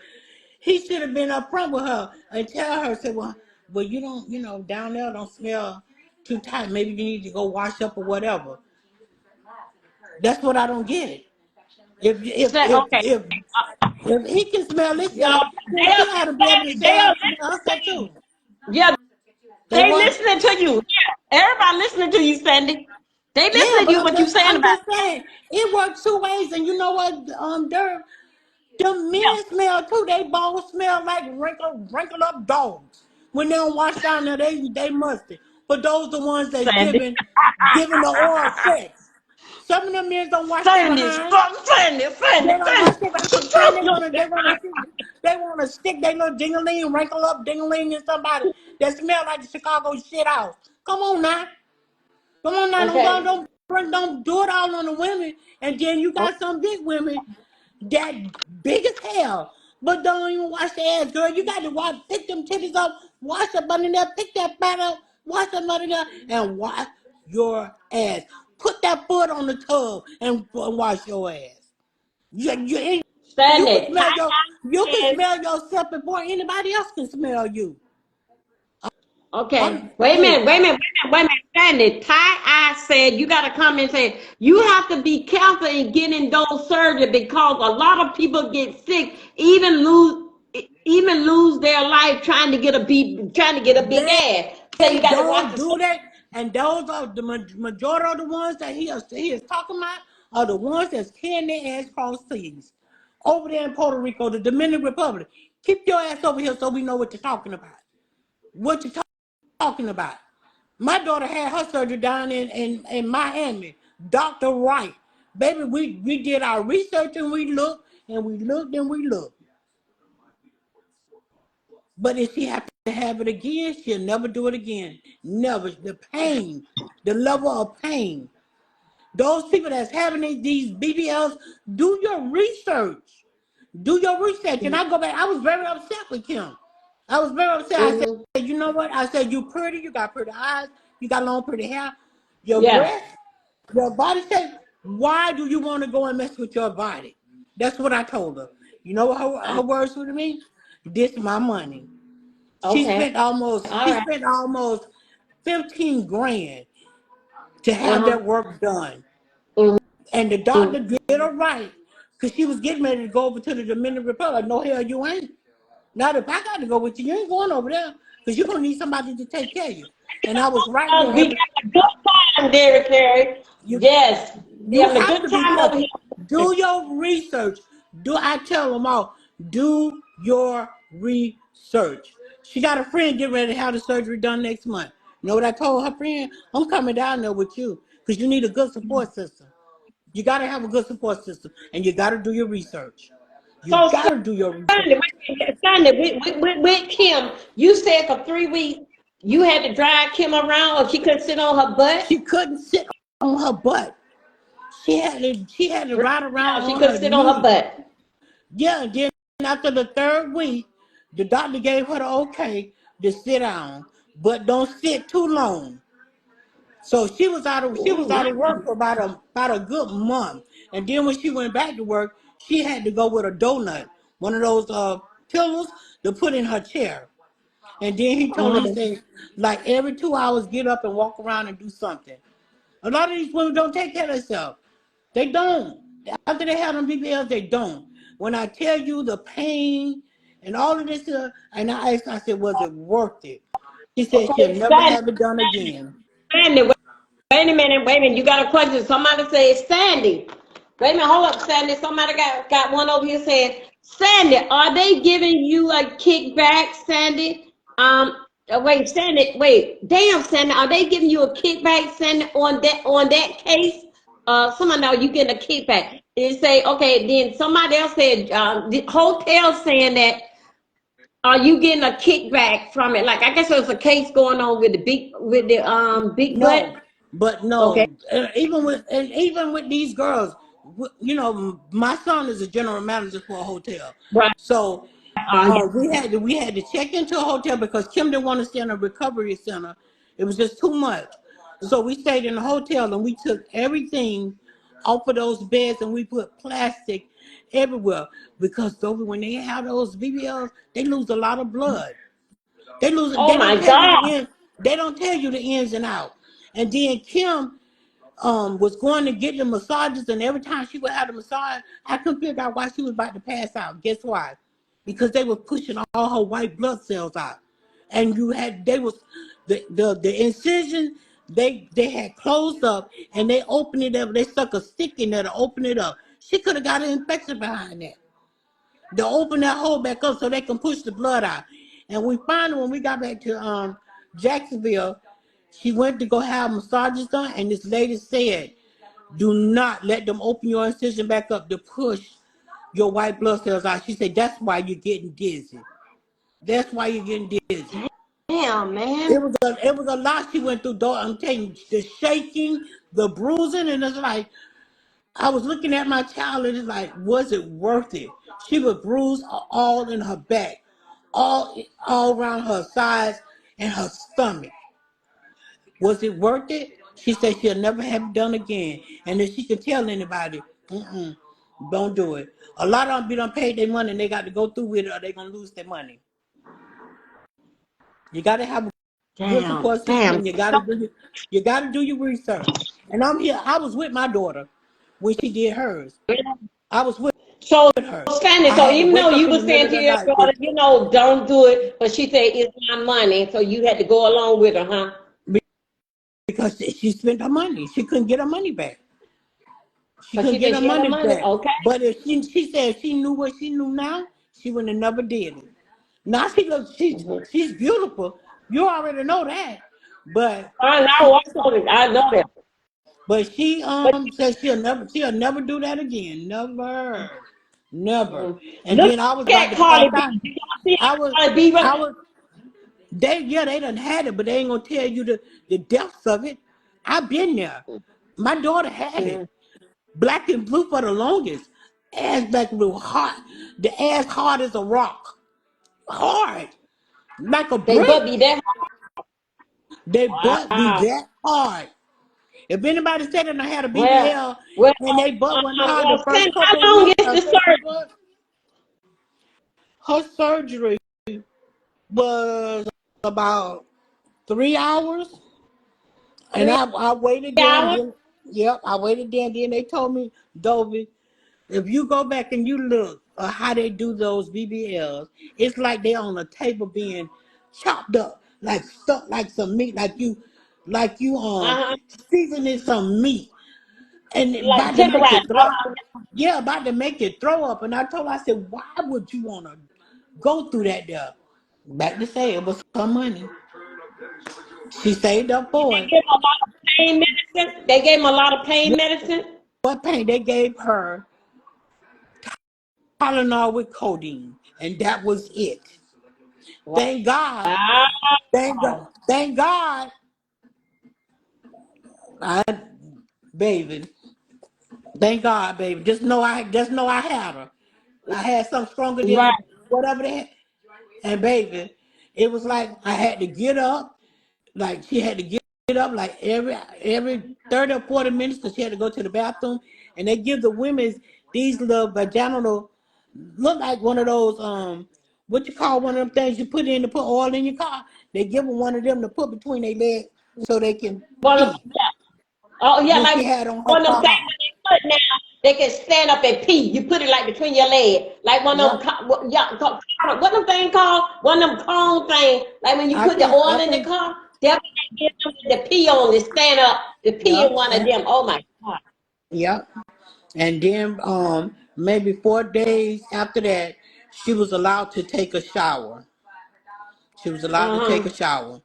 Speaker 4: he should have been upfront with her and tell her, say, well, you don't, down there don't smell too tight. Maybe you need to go wash up or whatever. That's what I don't get it. If if
Speaker 1: Said,
Speaker 4: if
Speaker 1: okay.
Speaker 4: if if he can smell this
Speaker 1: Y'all,
Speaker 4: stuff, then she ought to be able to smell us stuff too.
Speaker 1: yeah,
Speaker 4: They
Speaker 1: they
Speaker 4: what?
Speaker 1: listening to you. Yeah. Everybody listening to you, Sandy. They
Speaker 4: Yeah,
Speaker 1: listening to
Speaker 4: but
Speaker 1: you, what you saying
Speaker 4: I'm
Speaker 1: about
Speaker 4: just saying it works two ways, and you know what, Dirk, the
Speaker 1: yeah,
Speaker 4: men smell too. They both smell like wrinkled up dogs. When they don't wash down there, they musty. But those the ones that's
Speaker 1: Sandy.
Speaker 4: giving the oral sex. Some of them men don't wash their
Speaker 1: Sandy,
Speaker 4: behind.
Speaker 1: stop, Sandy,
Speaker 4: They
Speaker 1: Sandy,
Speaker 4: don't
Speaker 1: Sandy.
Speaker 4: wash their behind because then they wanna stick their little dingling, wrinkle up dingling in somebody that smell like the Chicago shit house. Come on now. Come on now,
Speaker 1: Okay.
Speaker 4: don't do it all on the women. And then you got some big women that big as hell, but don't even wash their ass, girl. You got to pick them titties up, wash up under there, pick that fat up, wash them under there, and wash your ass. Put that foot on the tub and wash your ass. You can
Speaker 1: Sandy,
Speaker 4: smell
Speaker 1: hi,
Speaker 4: you can
Speaker 1: guys.
Speaker 4: smell yourself before anybody else can smell you.
Speaker 1: Okay,
Speaker 4: Go ahead.
Speaker 1: wait a minute, Sandy. Ty, I said you got to come and say you have to be careful in getting those surgery because a lot of people get sick, even lose their life trying to get a big
Speaker 4: They
Speaker 1: ass. So you got to watch
Speaker 4: don't
Speaker 1: the.
Speaker 4: do that, and those are the majority of the ones that he is talking about are the ones that's carrying their ass cross seas over there in Puerto Rico, the Dominican Republic. Keep your ass over here so we know what you're talking about. What you talking about? My daughter had her surgery down in Miami. Dr. Wright. Baby, we did our research and we looked and we looked and we looked. But if she happens to have it again, she'll never do it again. Never. The pain, the level of pain. Those people that's having these BBLs, do your research. Do your research. And I go back, I was very upset with Kim. I was very upset. I said,
Speaker 1: Mhm.
Speaker 4: you know what? I said, you pretty, you got pretty eyes, you got long pretty hair. Your
Speaker 1: Yeah.
Speaker 4: breasts, your body shape, why do you want to go and mess with your body? That's what I told her. You know what her words were to me? This is my money. She
Speaker 1: Okay.
Speaker 4: spent almost
Speaker 1: All
Speaker 4: she
Speaker 1: right.
Speaker 4: spent almost 15 grand to
Speaker 1: Uh
Speaker 4: have
Speaker 1: huh.
Speaker 4: that work done.
Speaker 1: Mhm.
Speaker 4: And the doctor did her right. Because she was getting ready to go over to the Dominican Republic. No, hell, you ain't. Now, if I got to go with you, you ain't going over there. Because you're going to need somebody to take care of you. And I was right there.
Speaker 1: We got a good time, Derek Carey.
Speaker 4: You
Speaker 1: Yes, we
Speaker 4: you
Speaker 1: having a
Speaker 4: have
Speaker 1: good
Speaker 4: to be
Speaker 1: time over
Speaker 4: careful.
Speaker 1: here.
Speaker 4: Do your research. I tell them all, do your research. She got a friend getting ready to have the surgery done next month. You know what I told her friend? I'm coming down there with you because you need a good support system. You got to have a good support system, and you got to do your research. You
Speaker 1: So
Speaker 4: got to do your research.
Speaker 1: Sunday, Sunday with Kim, you said for 3 weeks you had to drive Kim around, or she couldn't sit on her butt.
Speaker 4: She couldn't sit on her butt. She had to ride around
Speaker 1: Yeah, she
Speaker 4: on
Speaker 1: couldn't
Speaker 4: her
Speaker 1: sit on her
Speaker 4: knee.
Speaker 1: butt.
Speaker 4: Yeah, and then after the third week, the doctor gave her the okay to sit down, but don't sit too long. So she was out of
Speaker 1: Ooh,
Speaker 4: work for about a good month, and then when she went back to work, she had to go with a donut, one of those pillows to put in her chair. And then he told her, he
Speaker 1: nice.
Speaker 4: said, like every 2 hours, get up and walk around and do something. A lot of these women don't take care of themselves. They don't. After they have them BBLs, they don't. When I tell you the pain and all of this, and I asked, I said, was it worth it? She said she'll
Speaker 1: Okay,
Speaker 4: never have it done again.
Speaker 1: Sandy, wait a minute. You got a question. Somebody said Sandy. Wait a minute, hold up, Sandy. Somebody got one over here saying, Sandy, are they giving you a kickback, Sandy? Damn, Sandy, are they giving you a kickback, Sandy, on that case? Someone know you getting a kickback. They say, okay, then somebody else said, the hotel saying that, are you getting a kickback from it? Like I guess there's a case going on with the big butt.
Speaker 4: No, but
Speaker 1: Okay.
Speaker 4: no. Even with these girls, my son is a general manager for a hotel,
Speaker 1: Right.
Speaker 4: so
Speaker 1: Yeah.
Speaker 4: we had to check into a hotel because Kim didn't want to stay in a recovery center. It was just too much, so we stayed in a hotel and we took everything off of those beds and we put plastic everywhere because when they have those BBLs, they lose a lot of blood. They lose.
Speaker 1: Oh
Speaker 4: They don't
Speaker 1: my
Speaker 4: tell you the
Speaker 1: God.
Speaker 4: end. They don't tell you the ins and out. And then Kim was going to get the massages, and every time she would have the massage, I couldn't figure out why she was about to pass out. Guess why? Because they were pushing all her white blood cells out, and they was the incision they had closed up, and they opened it up. They stuck a stick in there to open it up. She could have got an infection behind that. To open that hole back up so they can push the blood out. And we finally, when we got back to Jacksonville, she went to go have massages done, and this lady said, "Do not let them open your incision back up to push your white blood cells out." She said, "That's why you're getting dizzy. That's why you're getting dizzy."
Speaker 1: Damn,
Speaker 4: It
Speaker 1: man.
Speaker 4: was a lot she went through. Though I'm telling you, the shaking, the bruising, and it's like I was looking at my child and it's like, was it worth it? She was bruised all in her back, all around her sides and her stomach. Was it worth it? She said she'll never have it done again. And if she could tell anybody, don't do it. A lot of them be done paid their money and they got to go through with it or they're gonna lose their money. You gotta have Good
Speaker 1: Damn,
Speaker 4: support system,
Speaker 1: damn.
Speaker 4: and you gotta do your research. And I'm here. I was with my daughter when she did hers. I was with
Speaker 1: So,
Speaker 4: her.
Speaker 1: Sandy,
Speaker 4: I
Speaker 1: so
Speaker 4: had to
Speaker 1: even though
Speaker 4: wake up
Speaker 1: you
Speaker 4: in
Speaker 1: were
Speaker 4: the middle
Speaker 1: saying
Speaker 4: of
Speaker 1: to
Speaker 4: the
Speaker 1: your
Speaker 4: night.
Speaker 1: daughter, don't do it, but she said it's my money, so you had to go along with her, huh?
Speaker 4: Because she spent her money. She couldn't get her money back. She
Speaker 1: Because
Speaker 4: couldn't
Speaker 1: she
Speaker 4: get
Speaker 1: said
Speaker 4: her
Speaker 1: she had her
Speaker 4: money
Speaker 1: money.
Speaker 4: back.
Speaker 1: Okay.
Speaker 4: But if she said if she knew what she knew now, she would have never did it. Now she's beautiful. You already know that. But
Speaker 1: I
Speaker 4: she
Speaker 1: know, I know that.
Speaker 4: she
Speaker 1: But
Speaker 4: said she'll never do that again. Never. Never.
Speaker 1: mhm.
Speaker 4: And
Speaker 1: Look
Speaker 4: then I was about
Speaker 1: at
Speaker 4: to call
Speaker 1: Carly B.
Speaker 4: time.
Speaker 1: Did y'all see
Speaker 4: I was
Speaker 1: Carly B?
Speaker 4: I was they done had it, but they ain't gonna tell you the depths of it. I've been there. My daughter had it.
Speaker 1: Mhm.
Speaker 4: Black and blue for the longest. Ass black and blue hard. The ass hard as a rock. Hard. Like a
Speaker 1: They
Speaker 4: brick.
Speaker 1: but be that
Speaker 4: They butt be
Speaker 1: hard. Wow.
Speaker 4: that hard. If anybody said that I had a
Speaker 1: Well,
Speaker 4: BBL
Speaker 1: well,
Speaker 4: and they butt went hard the first
Speaker 1: Sandy, how
Speaker 4: couple of
Speaker 1: long
Speaker 4: weeks,
Speaker 1: is
Speaker 4: I
Speaker 1: the
Speaker 4: tell you
Speaker 1: surgery?
Speaker 4: what, her surgery was about 3 hours. And
Speaker 1: Three
Speaker 4: I waited there and
Speaker 1: hours?
Speaker 4: then, yep, I waited there and then they told me, Dovey, if you go back and you look at how they do those BBLs, it's like they're on a table being chopped up, like stuck like some meat, like you
Speaker 1: Uh-huh.
Speaker 4: seasoning some meat and
Speaker 1: Like
Speaker 4: about to make you
Speaker 1: temporized.
Speaker 4: throw up. Yeah, about to make you throw up. And I told her, I said, why would you want to go through that there? Back to say it was her money. She saved up
Speaker 1: Did
Speaker 4: for
Speaker 1: they
Speaker 4: it.
Speaker 1: give him a lot of pain medicine? They gave him a lot of pain medicine?
Speaker 4: What pain? They gave her Tylenol with codeine, and that was it. Thank God. Thank God.
Speaker 1: Wow.
Speaker 4: Thank God. I, baby. Thank God, baby. Just know I had her. I had something stronger
Speaker 1: Right.
Speaker 4: than whatever they had. And baby, it was like I had to get up. Like she had to get up like every 30 or 40 minutes because she had to go to the bathroom. And they give the women these little vaginal look like one of those what you call one of them things you put in to put oil in your car. They give them one of them to put between their legs so they can
Speaker 1: One of,
Speaker 4: pee.
Speaker 1: yeah. Oh, yeah,
Speaker 4: When
Speaker 1: like
Speaker 4: she had on her
Speaker 1: one of them things
Speaker 4: car.
Speaker 1: when they put now, they can stand up and pee. You put it like between your legs. Like one of them,
Speaker 4: Yep.
Speaker 1: what them thing called? One of them cone thing. Like when you put the
Speaker 4: I
Speaker 1: oil in the
Speaker 4: think
Speaker 1: car, that's what they give them the pee on, to stand up, to pee in
Speaker 4: yep.
Speaker 1: one of them. Oh my God.
Speaker 4: Yep. And then maybe 4 days after that, she was allowed to take a shower. She was allowed to take
Speaker 1: Uh-huh.
Speaker 4: a shower.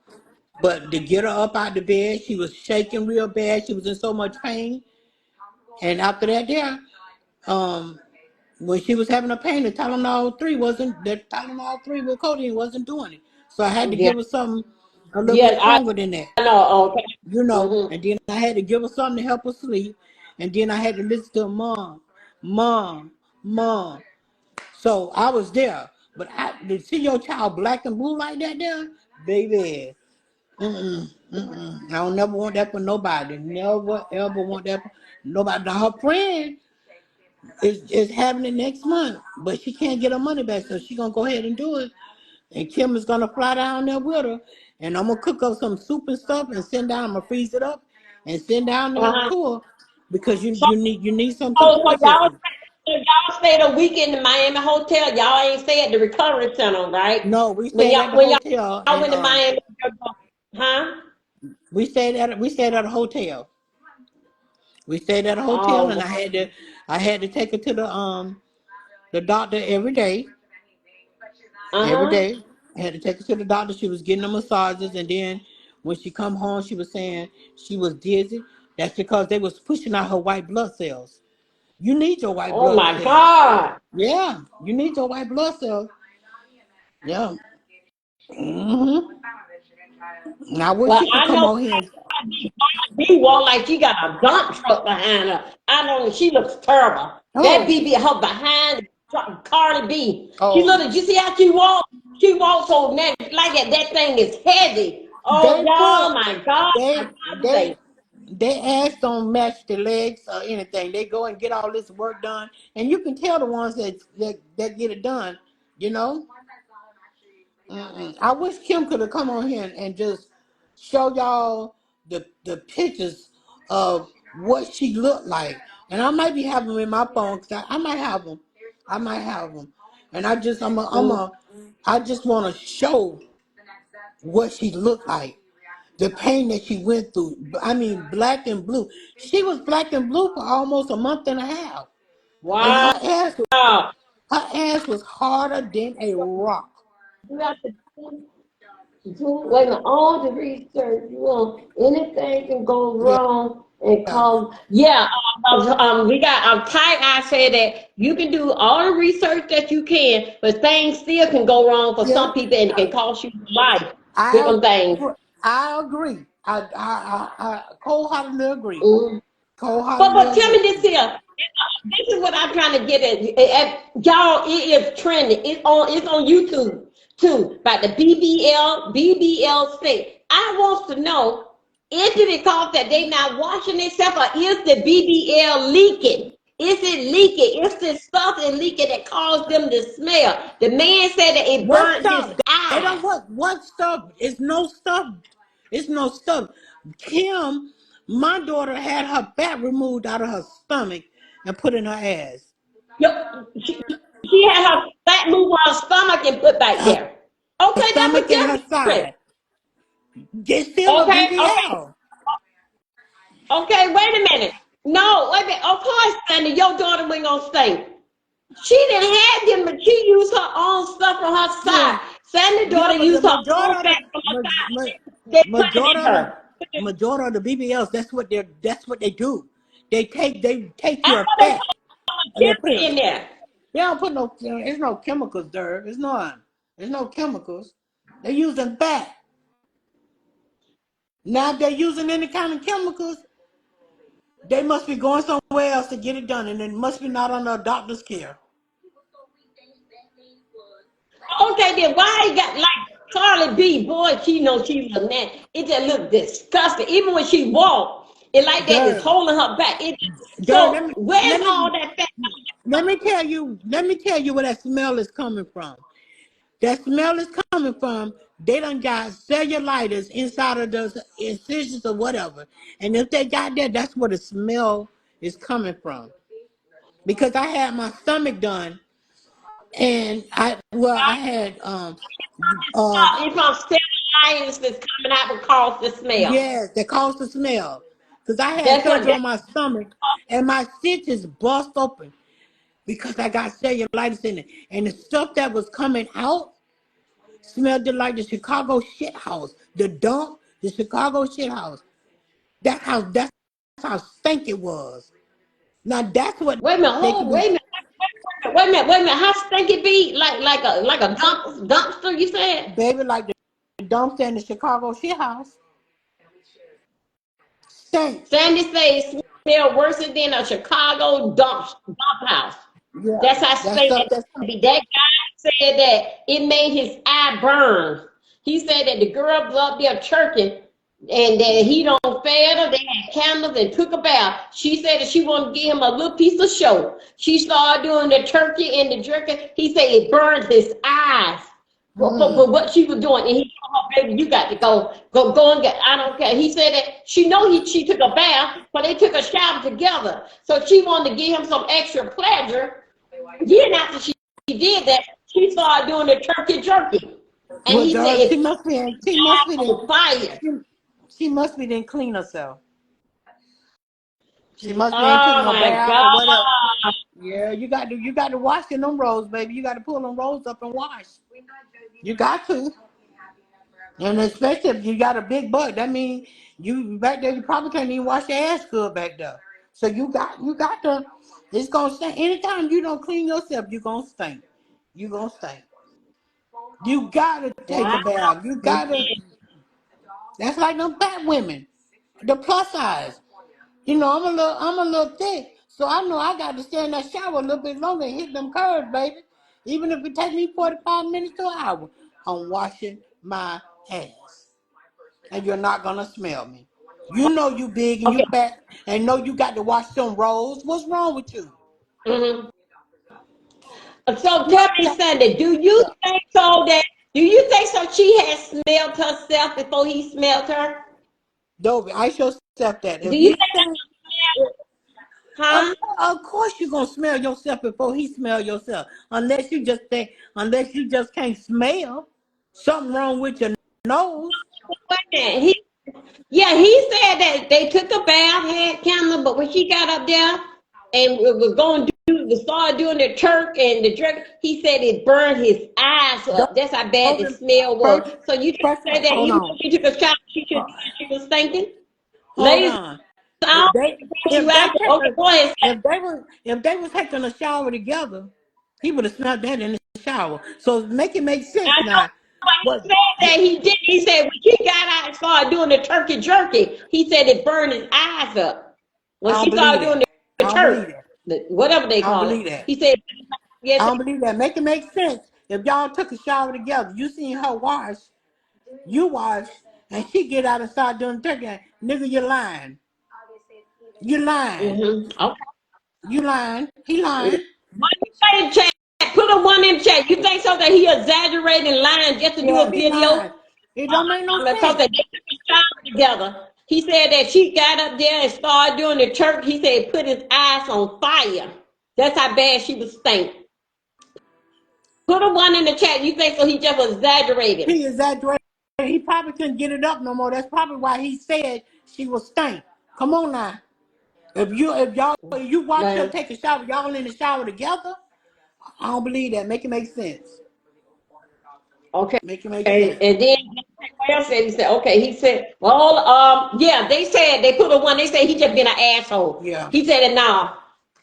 Speaker 4: But to get her up out the bed, she was shaking real bad. She was in so much pain. And after that, yeah, um, when she was having a pain, the Tylenol 3 with codeine wasn't doing it. So I had to
Speaker 1: Yeah.
Speaker 4: give her something a little bit
Speaker 1: Yes,
Speaker 4: stronger than that,
Speaker 1: I know. Okay. Mm-hmm.
Speaker 4: And then I had to give her something to help her sleep. And then I had to listen to her, mom, mom, mom. So I was there. But to see your child black and blue like that there, baby, I don't never want that for nobody. Never ever want that for nobody. Now her friend is having it next month, but she can't get her money back, so she gonna go ahead and do it. And Kim is gonna fly down there with her, and I'm gonna cook up some soup and stuff and send down. I'm gonna freeze it up and send down there
Speaker 1: Uh-huh.
Speaker 4: to her because
Speaker 1: So,
Speaker 4: you need some
Speaker 1: so
Speaker 4: support system.
Speaker 1: y'all stayed a week in the Miami hotel. Y'all ain't stay at the recovery center, right?
Speaker 4: No, we
Speaker 1: When
Speaker 4: stayed
Speaker 1: y'all
Speaker 4: at the
Speaker 1: when
Speaker 4: hotel,
Speaker 1: y'all
Speaker 4: and
Speaker 1: went to Miami, huh?
Speaker 4: we stayed at a hotel. We stayed at a hotel, and
Speaker 1: Oh,
Speaker 4: I had to take her to the doctor every day. Every
Speaker 1: uh-huh.
Speaker 4: day. I had to take her to the doctor. She was getting the massages, and then when she come home, she was saying she was dizzy. That's because they was pushing out her white blood cells. You need your white
Speaker 1: Oh
Speaker 4: blood
Speaker 1: my
Speaker 4: cells.
Speaker 1: God.
Speaker 4: Yeah, you need your white blood cells. Yeah. And I wish
Speaker 1: Well,
Speaker 4: she could
Speaker 1: I
Speaker 4: come
Speaker 1: know
Speaker 4: on here.
Speaker 1: B walk like she got a dump truck behind her. I know she looks terrible. That
Speaker 4: Oh,
Speaker 1: BB, her behind Cardi B. She
Speaker 4: oh,
Speaker 1: look. Did you see how she walk? She walks so like that. That thing is heavy. Oh,
Speaker 4: they
Speaker 1: y'all,
Speaker 4: put
Speaker 1: my God, my
Speaker 4: they
Speaker 1: God,
Speaker 4: they
Speaker 1: today.
Speaker 4: they ass don't match the legs or anything. They go and get all this work done, and you can tell the ones that get it done. You know. I wish Kim could have come on here and just show y'all the pictures of what she looked like, and I might be having them in my phone because I might have them. I might have them, and I just want to show what she looked like, the pain that she went through. I mean, black and blue. She was black and blue for almost a month and a half, and
Speaker 1: Wow.
Speaker 4: her ass was harder than a rock.
Speaker 1: You have to wait a minute, all the research, anything can go
Speaker 4: Yeah,
Speaker 1: wrong and
Speaker 4: yeah,
Speaker 1: cause, we got, Ty, I said that you can do all the research that you can, but things still can go wrong for
Speaker 4: yeah.
Speaker 1: some people and it can cost you life,
Speaker 4: I
Speaker 1: different things.
Speaker 4: I agree. I wholeheartedly agree.
Speaker 1: Mhm.
Speaker 4: Wholeheartedly
Speaker 1: But tell me
Speaker 4: agree.
Speaker 1: this here. This is what I'm trying to get at. Y'all, it is trending. It's on YouTube too. About the BBL state. I want to know, is it because that they not washing themselves, or is the BBL leaking? Is it leaking? Is this stuff is leaking that caused them to smell? The man said that it
Speaker 4: What
Speaker 1: burned his
Speaker 4: stuff? They
Speaker 1: eyes.
Speaker 4: don't what stuff? It's no stuff. It's no stuff. Kim, my daughter had her fat removed out of her stomach and put in her ass.
Speaker 1: Yep. She had her fat move on her stomach and put back
Speaker 4: Her
Speaker 1: there. Okay, that's a
Speaker 4: stomach and her
Speaker 1: difference.
Speaker 4: side. It's still a
Speaker 1: Okay, okay,
Speaker 4: BBL.
Speaker 1: okay, wait a minute. No, wait a minute. Of course, Sandy, your daughter went on stink. She didn't have them, but she used her own stuff from her
Speaker 4: Yeah.
Speaker 1: side. Sandy's
Speaker 4: Yeah,
Speaker 1: daughter
Speaker 4: but the
Speaker 1: used her own fat from her side. They put it in her.
Speaker 4: majority of the BBLs, that's what they do. They take
Speaker 1: I
Speaker 4: your
Speaker 1: thought they
Speaker 4: fat
Speaker 1: put
Speaker 4: and they put
Speaker 1: a
Speaker 4: it.
Speaker 1: in there.
Speaker 4: They don't put no. There's no chemicals there. There's no chemicals. They're using fat. Now, if they're using any kind of chemicals, they must be going somewhere else to get it done, and it must be not under a doctor's care.
Speaker 1: Okay, then why he got like Carly B? Boy, she knows she was a man. It just looked disgusting. Even when she walked, it like that is
Speaker 4: Girl,
Speaker 1: holding her back.
Speaker 4: girl,
Speaker 1: So where's
Speaker 4: let
Speaker 1: all
Speaker 4: me
Speaker 1: that fat?
Speaker 4: let me tell you where that smell is coming from. That smell is coming from, they done got cellulitis inside of those incisions or whatever. And if they got that, that's where the smell is coming from. Because I had my stomach done, and I had
Speaker 1: It's from cellulitis that's coming out because the smell.
Speaker 4: yes, that caused the smell. Because I had
Speaker 1: That's what
Speaker 4: surgery
Speaker 1: that.
Speaker 4: on my stomach, and my stitches bust open because I got cellulitis in it. And the stuff that was coming out smelled just like the Chicago shit house. The dump, the Chicago shit house. That's how stink it was. Now that's what
Speaker 1: Wait a minute.
Speaker 4: they
Speaker 1: Hold.
Speaker 4: could be,
Speaker 1: Wait a minute. Wait a minute. Wait a minute. How stinky be? Like a dumpster? You said.
Speaker 4: baby, like the dumpster in the Chicago shit house. Stink.
Speaker 1: Sandy says it smell worse than a Chicago dump house.
Speaker 4: Yeah.
Speaker 1: That's how
Speaker 4: That
Speaker 1: stink
Speaker 4: stuff
Speaker 1: that
Speaker 4: that's
Speaker 1: be. That guy said that it made his eye burn. He said that the girl was up there churching and that he don't fed her. They had candles and took a bath. She said that she wanted to give him a little piece of show. She started doing the turkey and the jerky. He said it burned his eyes for what she was doing. And he told her, baby, you got to go and get, I don't care. He said that she took a bath, but they took a shower together. So she wanted to give him some extra pleasure. Then after she did that, she started doing the turkey jerky. And
Speaker 4: well,
Speaker 1: he said
Speaker 4: girl,
Speaker 1: it's on fire.
Speaker 4: she must be didn't clean herself. She must be ain't took
Speaker 1: Oh
Speaker 4: no
Speaker 1: my
Speaker 4: bath or
Speaker 1: God.
Speaker 4: whatever. Yeah, you got to wash in them rolls, baby. You got to pull them rolls up and wash. You got to. And especially if you got a big butt, that means you back there, you probably can't even wash your ass good back there. So you got to, it's gonna stink. Anytime you don't clean yourself, you gonna stink. You gonna stink. You gotta take a
Speaker 1: Wow.
Speaker 4: bath. You gotta. That's like them fat women, the plus size. I'm a little thick, so I know I got to stay in that shower a little bit longer and hit them curves, baby. Even if it takes me 45 minutes to an hour, I'm washing my ass, and you're not gonna smell me. You know you big and you
Speaker 1: Okay.
Speaker 4: fat, and know you got to wash some rolls. What's wrong with you?
Speaker 1: hmm So
Speaker 4: You
Speaker 1: tell
Speaker 4: ain't
Speaker 1: me,
Speaker 4: got-
Speaker 1: Sandy, do you think so that Do you think so? She had smelled herself before he smelled her?
Speaker 4: Dovey, ask yourself that.
Speaker 1: Do
Speaker 4: If
Speaker 1: you
Speaker 4: you
Speaker 1: think
Speaker 4: think,
Speaker 1: huh?
Speaker 4: of course you're gonna smell yourself before he smell yourself. Unless you just can't smell. Something wrong with your nose.
Speaker 1: Wait a minute. Yeah, he said that they took a bath, had candle, but when she got up there and was going to start doing the Turk and the drink, he said it burned his eyes up. That's how bad the
Speaker 4: Dovey,
Speaker 1: smell was.
Speaker 4: first,
Speaker 1: So you
Speaker 4: first,
Speaker 1: say that
Speaker 4: hold
Speaker 1: even when
Speaker 4: on.
Speaker 1: she took a shower,
Speaker 4: Uh,
Speaker 1: she was thinking?
Speaker 4: hold
Speaker 1: Ladies,
Speaker 4: on.
Speaker 1: I
Speaker 4: If
Speaker 1: don't
Speaker 4: they
Speaker 1: want you
Speaker 4: if they
Speaker 1: out there.
Speaker 4: take
Speaker 1: Okay,
Speaker 4: a
Speaker 1: go ahead.
Speaker 4: if they was taking a shower together, he would have smelled that in the shower. So make it make sense
Speaker 1: I know,
Speaker 4: now.
Speaker 1: but he
Speaker 4: What?
Speaker 1: said that he did. He said when she got out and started doing the turkey jerky, he said it burned his eyes up. When
Speaker 4: I don't
Speaker 1: she
Speaker 4: believe
Speaker 1: started doing
Speaker 4: that.
Speaker 1: the
Speaker 4: I don't believe
Speaker 1: turk,
Speaker 4: that.
Speaker 1: whatever they
Speaker 4: I don't
Speaker 1: call it,
Speaker 4: believe that.
Speaker 1: he said, yes,
Speaker 4: I don't believe that. Make it make sense. If y'all took a shower together, you seen her wash, you wash, and she get out and start doing turkey. Nigga, you lying. You lying.
Speaker 1: okay.
Speaker 4: You lying. He lying.
Speaker 1: One in the chat. Put a one in the chat. You think so that he exaggerating lying just to do
Speaker 4: Yeah,
Speaker 1: a
Speaker 4: he
Speaker 1: video?
Speaker 4: lying. It don't make no
Speaker 1: Because
Speaker 4: sense.
Speaker 1: they took a shower together. He said that she got up there and started doing the church. He said it put his eyes on fire. That's how bad she was stank. Put a one in the chat. You think so? He just was exaggerating.
Speaker 4: He exaggerated. He probably couldn't get it up no more. That's probably why he said she was stank. Come on now. If you watch her
Speaker 1: Man.
Speaker 4: take a shower, y'all in the shower together, I don't believe that. Make it make sense.
Speaker 1: Okay.
Speaker 4: Make it make
Speaker 1: And,
Speaker 4: sense.
Speaker 1: and then what else said he said, okay, he said, well, yeah, they said they put a one, they said he just been an asshole.
Speaker 4: Yeah.
Speaker 1: He said that no.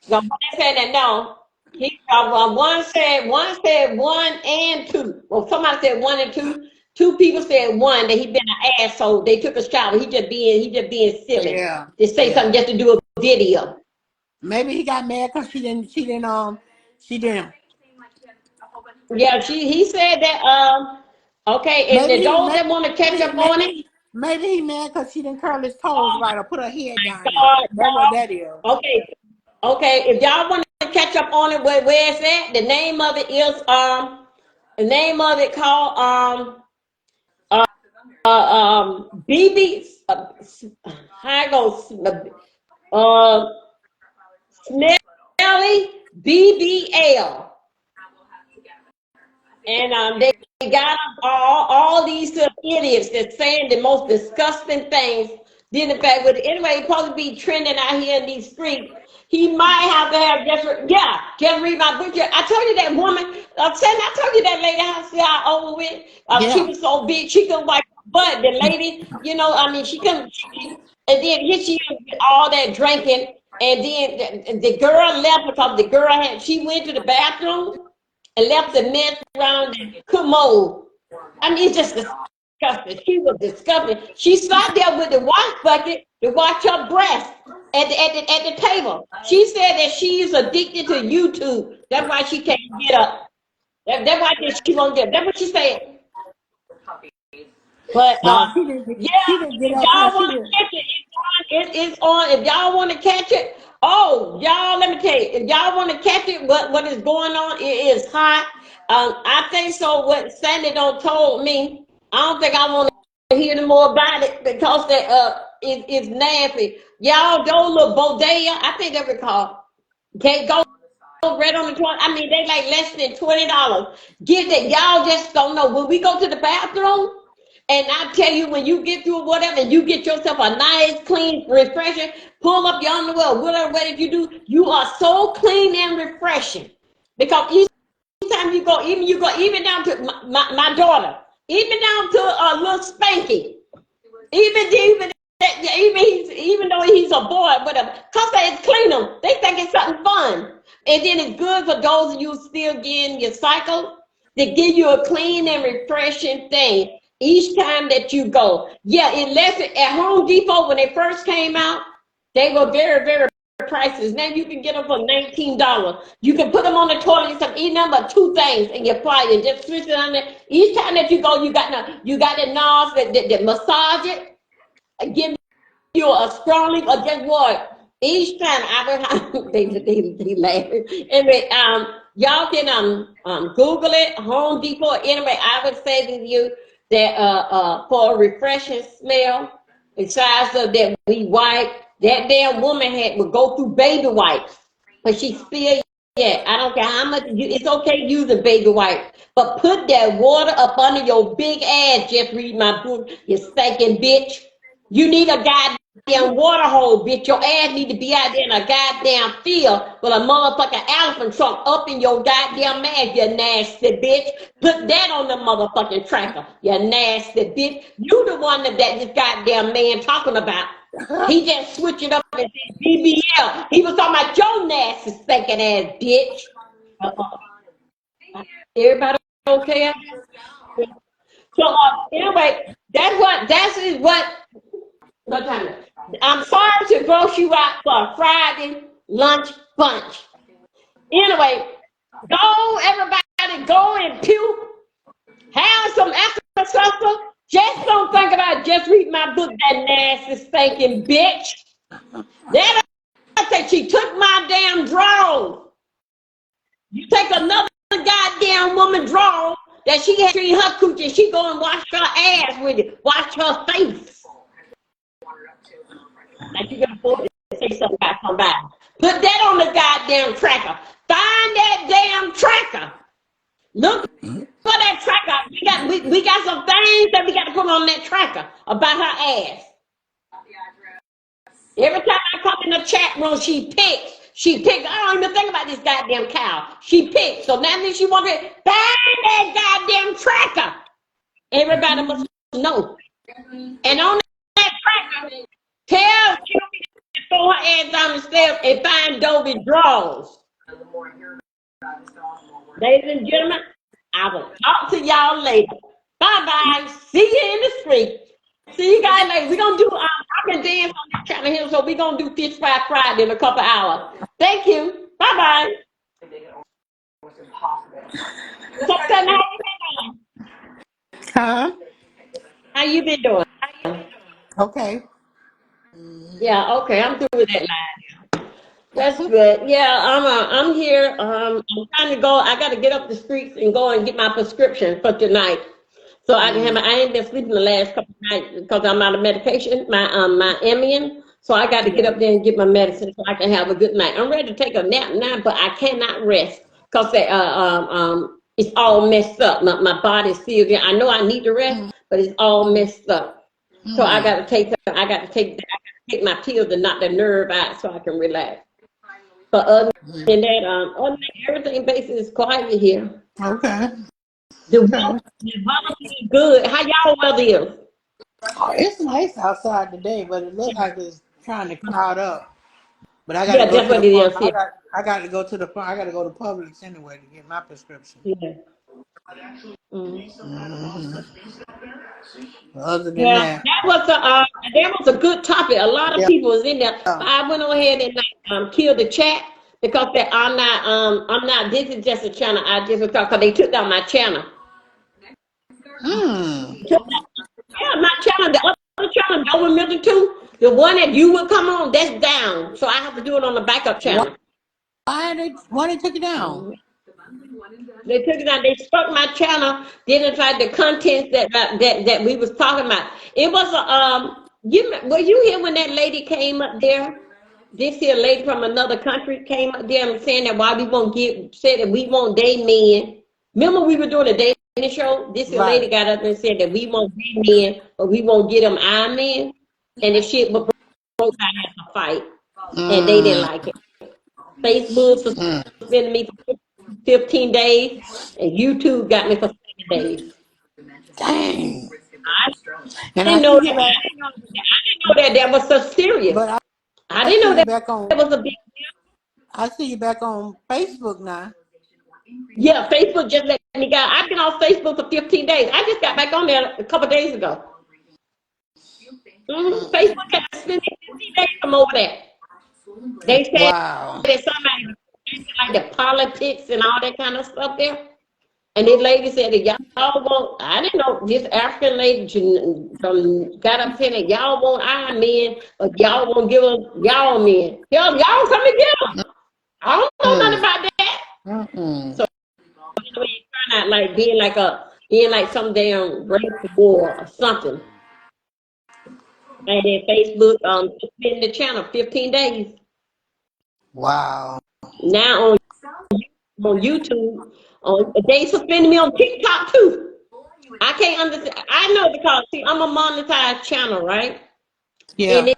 Speaker 1: So they said that no. He one said one and two. Well, somebody said one and two. Two people said one that he been an asshole. They took a shower. He just being silly.
Speaker 4: Yeah.
Speaker 1: To say
Speaker 4: Yeah.
Speaker 1: something just to do a video.
Speaker 4: Maybe he got mad because she didn't.
Speaker 1: Yeah, he said that okay, and
Speaker 4: Maybe he
Speaker 1: those that want to catch up on it.
Speaker 4: maybe he mad because she didn't curl his toes
Speaker 1: Oh
Speaker 4: right or put her head down there.
Speaker 1: God,
Speaker 4: That's what that is.
Speaker 1: okay, okay. If y'all want to catch up on it, where it's at, the name of it is the name of it called BB. How it goes? Uh, Smelly BBL, and they got all these idiots that's saying the most disgusting things. Then in fact, with anyway, supposed to be trending out here in these streets. He might have to have just read my book. I told you that woman. I told you that lady. I see how old with. She
Speaker 4: Yeah.
Speaker 1: was so big she couldn't wipe her butt. The lady, I mean, she couldn't. And then here she is with all that drinking, and then the girl left because the girl she went to the bathroom and left the mess around the commode. I mean, it's just disgusting. She was disgusting. She sat there with the wash bucket to wash her breast at the table. She said that she is addicted to YouTube. That's why she can't get up. That's why she won't get up. That's what she said. But
Speaker 4: No, she didn't.
Speaker 1: yeah,
Speaker 4: She didn't get
Speaker 1: if
Speaker 4: up here.
Speaker 1: y'all
Speaker 4: She
Speaker 1: want to
Speaker 4: didn't.
Speaker 1: catch it, it's on. If y'all want to catch it, oh y'all, let me tell you, if y'all want to catch it, what is going on? It is hot. I think so. What Sandy don't told me, I don't think I want to hear no more about it because that it's nasty. Y'all, those little bodega, I think they were called. Okay, go red on the 20. I mean, they like less than $20. Get that. Y'all just don't know. When we go to the bathroom, and I tell you, when you get through whatever, and you get yourself a nice, clean, refreshing, pull up your underwear, whatever that you do, you are so clean and refreshing. Because each time even down to my daughter, even down to a little Spanky, even though he's a boy, whatever, cause they clean them. They think it's something fun. And then it's good for those of you still getting your cycle to give you a clean and refreshing thing each time that you go. Yeah, it left it at Home Depot when they first came out. They were very, very prices. Now you can get them for $19. You can put them on the toilet. You can eat number two things and you apply it. Just switch it on there. Each time that you go, you got the knobs that massage it, give you a strongly, or guess what? Each time I would they laughing. Anyway, y'all can Google it, Home Depot. Anyway, I would say to you that for a refreshing smell, besides of that we wipe, that damn woman would go through baby wipes, but she still, yeah, I don't care how much it's okay using baby wipes, but put that water up under your big ass. Just read my book, you stinking bitch. You need a goddamn water hole, bitch. Your ass need to be out there in a goddamn field with a motherfucking elephant trunk up in your goddamn ass, you nasty bitch. Put that on the motherfucking tracker, you nasty bitch. You the one that this goddamn man talking about. He just switched it up and said BBL. He was talking about your nasty stinking ass bitch. Everybody okay? So anyway, that's what time? I'm sorry to gross you out for a Friday lunch bunch. Anyway, everybody go and puke. Have some Alka-Seltzer. Just don't think about it. Just read my book, that nasty stinking bitch. Then I say she took my damn drawers. You take another goddamn woman drawer that she had in her coochie and she go and wash her ass with it. Wash her face. Like you can afford to say something about somebody. Put that on the goddamn tracker. Find that damn tracker. Look for that tracker. We got some things that we got to put on that tracker about her ass. Every time I come in the chat room, she picks. I don't even think about this goddamn cow. She picks. So now that she wants to find that goddamn tracker, everybody must know. And on that tracker, tell Judy to throw her ass down the stairs and find Dovey drawers. Ladies and gentlemen, I will talk to y'all later. Bye-bye. See you in the street. See you guys later. We're going to do I can dance on this channel here, so we're going to do Fish Fry Friday in a couple hours. Thank you. Bye-bye.
Speaker 4: Huh?
Speaker 1: How you been doing?
Speaker 4: Okay.
Speaker 1: Yeah, okay. I'm through with that line. That's good. Yeah, I'm here. I'm trying to go. I got to get up the streets and go and get my prescription for tonight. So I can have I ain't been sleeping the last couple of nights because I'm out of medication, my Ambien. So I got to get up there and get my medicine so I can have a good night. I'm ready to take a nap now, but I cannot rest because it's all messed up. My body's still there. I know I need to rest, but it's all messed up. So I got to take my pills to knock the nerve out so I can relax. But other than that, everything basically is quiet here.
Speaker 4: Okay.
Speaker 1: The weather is good. How y'all weather is?
Speaker 4: Oh, it's nice outside today, but it looks like it's trying to cloud up. But I got to go
Speaker 1: that's
Speaker 4: to
Speaker 1: what
Speaker 4: the
Speaker 1: it is here.
Speaker 4: I got to go to the I got to go to Publix anyway to get my prescription.
Speaker 1: Yeah.
Speaker 4: Other than that,
Speaker 1: that was a good topic. A lot of people was in there. I went on ahead and killed the chat because I'm not. This is just a channel I just because they took down my channel. Yeah, my channel, the other channel, Dover Milton 2, the one that you would come on, that's down. So I have to do it on the backup channel.
Speaker 4: Why they took it down?
Speaker 1: They took it down. They struck my channel. Then they tried the content that we was talking about. It was were you here when that lady came up there? This here lady from another country came up there and saying that why we won't said that we won't date men. Remember we were doing a dating show? This here lady got up and said that we won't date men, but we won't get them our men. And the shit broke out as a fight. And they didn't like it. Facebook suspended me for 15 days, and YouTube got me for 7 days.
Speaker 4: Dang.
Speaker 1: I didn't know that was so serious.
Speaker 4: But
Speaker 1: I didn't know that was a big deal.
Speaker 4: I see you back on Facebook now.
Speaker 1: Yeah, Facebook just let me go. I've been on Facebook for 15 days. I just got back on there a couple days ago. Facebook got suspended 15 days from over there. They said that somebody like the politics and all that kind of stuff there. And this lady said that y'all won't, I didn't know, this African lady got up saying that y'all want our men, but y'all won't give us y'all men. Y'all come and get them. I don't know nothing about that.
Speaker 4: Mm-mm.
Speaker 1: So we trying out like being like some damn race war or something. And then Facebook suspended the channel 15 days.
Speaker 4: Wow.
Speaker 1: Now on YouTube, they suspended me on TikTok too. I can't understand. I know because see, I'm a monetized channel, right? And
Speaker 4: Yeah.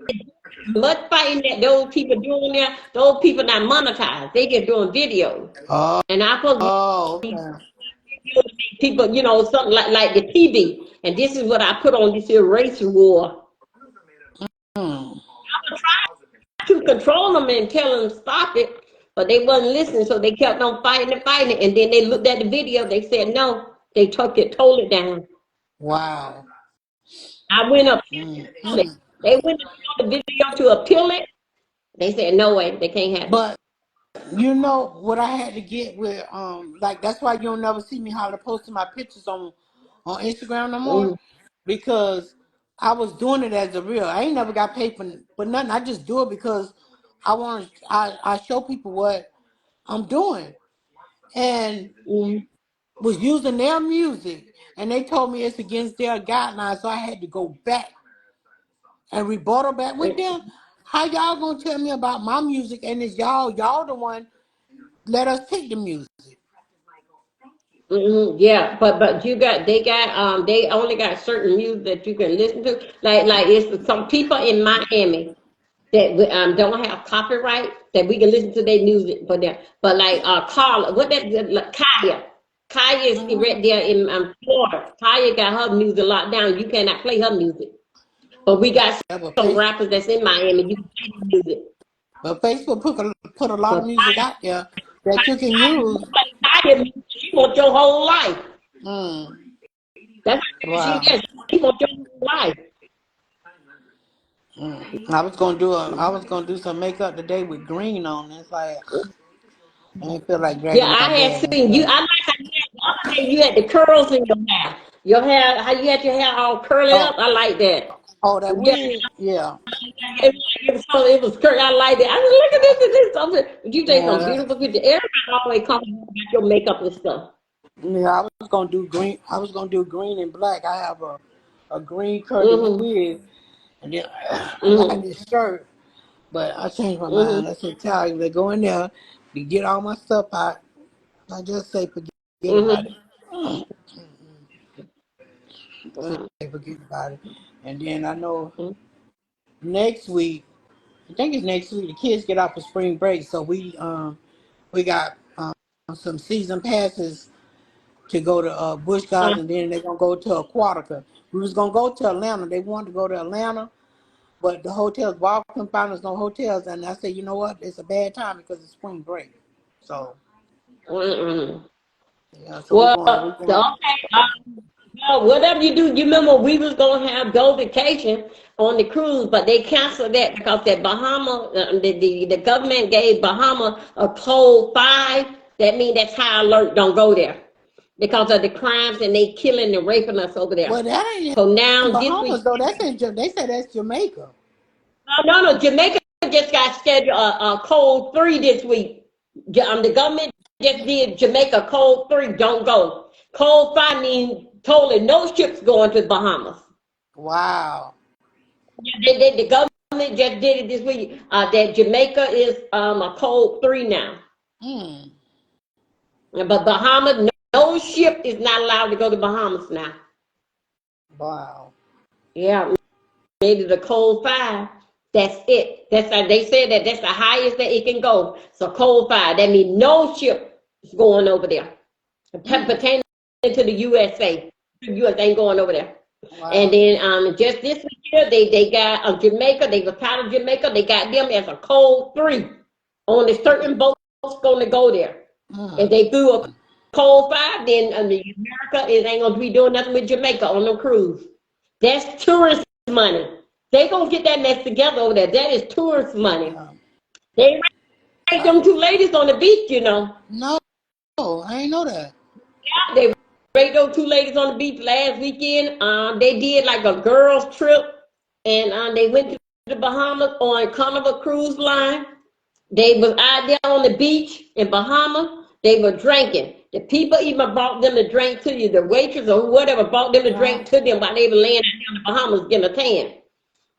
Speaker 1: it's much fighting that those people doing there. Those people not monetized. They just doing videos.
Speaker 4: Oh,
Speaker 1: And I supposed to be
Speaker 4: okay.
Speaker 1: videos to make people, something like the TV. And this is what I put on this here race war.
Speaker 4: Hmm.
Speaker 1: I tried to control them and tell them stop it, but they wasn't listening, so they kept on fighting and fighting. And then they looked at the video. They said no. They took it totally down.
Speaker 4: Wow.
Speaker 1: I went up on it.
Speaker 4: Mm-mm.
Speaker 1: They went on the video to appeal it. They said no way, they can't have it.
Speaker 4: But you know what I had to get with like that's why you don't never see me holler posting my pictures on Instagram no more
Speaker 1: Mm,
Speaker 4: because I was doing it as a real. I ain't never got paid for nothing. I just do it because I show people what I'm doing and
Speaker 1: mm,
Speaker 4: was using their music and they told me it's against their guidelines, so I had to go back and rebuttal back with them. How y'all gonna tell me about my music and it's y'all the one let us pick the music?
Speaker 1: yeah, but they only got certain music that you can listen to. Like it's some people in Miami that don't have copyright that we can listen to their music for them. But like Carla, what that like, Kaya is right there in Florida. Kaya got her music locked down. You cannot play her music. But we got
Speaker 4: Yeah, but
Speaker 1: some rappers that's in Miami. You can play their music.
Speaker 4: Facebook put a lot of
Speaker 1: But
Speaker 4: music out there that you can use.
Speaker 1: Kaya, she wants your whole life.
Speaker 4: Mm,
Speaker 1: That's what she
Speaker 4: wow.
Speaker 1: does. She wants your whole life.
Speaker 4: I was gonna do some makeup today with green on. It's like I ain't feel like
Speaker 1: Yeah,
Speaker 4: dragging my
Speaker 1: I
Speaker 4: bed
Speaker 1: had
Speaker 4: and
Speaker 1: seen you.
Speaker 4: stuff.
Speaker 1: I like how you had the other day you had the curls in your hair. Your hair, how you had your hair all curly
Speaker 4: Oh,
Speaker 1: up. I like that.
Speaker 4: oh, that
Speaker 1: Yeah,
Speaker 4: wig, yeah.
Speaker 1: it was curly. I like that. I said, look at this something. You take some
Speaker 4: Yeah,
Speaker 1: beautiful pictures. Everybody always compliment you about your makeup and stuff.
Speaker 4: yeah, I was gonna do green. I was gonna do green and black. I have a green curly
Speaker 1: Mhm.
Speaker 4: wig, and then I like
Speaker 1: Mhm.
Speaker 4: this shirt, but I changed my mind.
Speaker 1: Mhm.
Speaker 4: I said, "Tell they go in there, to get all my stuff out." I just say, "Forget about
Speaker 1: Mhm.
Speaker 4: it."
Speaker 1: Mhm.
Speaker 4: Say, "Forget about it." And then I know
Speaker 1: Mhm.
Speaker 4: next week, I think it's next week, the kids get off for spring break, so we got some season passes to go to Busch Gardens, and then they're gonna go to Aquatica. We was gonna go to Atlanta. They wanted to go to Atlanta, but the hotels, Bob couldn't find us no hotels, and I said, you know what? It's a bad time because it's spring break. So
Speaker 1: Mhm.
Speaker 4: yeah, so we're
Speaker 1: Well,
Speaker 4: going. We're
Speaker 1: the
Speaker 4: going.
Speaker 1: okay. Well, whatever you do, you remember we was gonna have go vacation on the cruise, but they canceled that because that Bahama, the government gave Bahama a code 5. That means that's high alert. Don't go there because of the crimes and they killing and raping us over there.
Speaker 4: Well, that ain't
Speaker 1: So
Speaker 4: in
Speaker 1: now this
Speaker 4: Bahamas
Speaker 1: week,
Speaker 4: though. That's in. They said that's Jamaica.
Speaker 1: no, Jamaica just got scheduled a code 3 this week. The government just did Jamaica code 3. Don't go. Code 5 means totally no ships going to Bahamas.
Speaker 4: Wow.
Speaker 1: The government just did it this week. That Jamaica is a code 3 now.
Speaker 4: Hmm.
Speaker 1: But Bahamas, no ship is not allowed to go to Bahamas now.
Speaker 4: Wow.
Speaker 1: Yeah, made it a code 5. That's it. That's how they said that that's the highest that it can go. So code 5. That means no ship is going over there.
Speaker 4: Hmm.
Speaker 1: Pertaining to the USA. The US ain't going over there. And
Speaker 4: Wow.
Speaker 1: then just this week here, they got Jamaica. They was part of Jamaica. They got them as a code 3. Only certain boats going to go there.
Speaker 4: Hmm.
Speaker 1: If they threw a code 5, then America is ain't gonna be doing nothing with Jamaica on no cruise. That's tourist money. They gonna get that mess together over there. That is tourist money.
Speaker 4: Yeah.
Speaker 1: They raised
Speaker 4: Uh,
Speaker 1: them 2 ladies on the beach.
Speaker 4: no, I ain't know that.
Speaker 1: They raised those 2 ladies on the beach last weekend. They did like a girls trip, and they went to the Bahamas on Carnival Cruise Line. They was out there on the beach in Bahamas. They were drinking. The people even brought them to drink to you. The waitress or whatever brought them to drink to them while they were laying out there in the Bahamas getting a tan.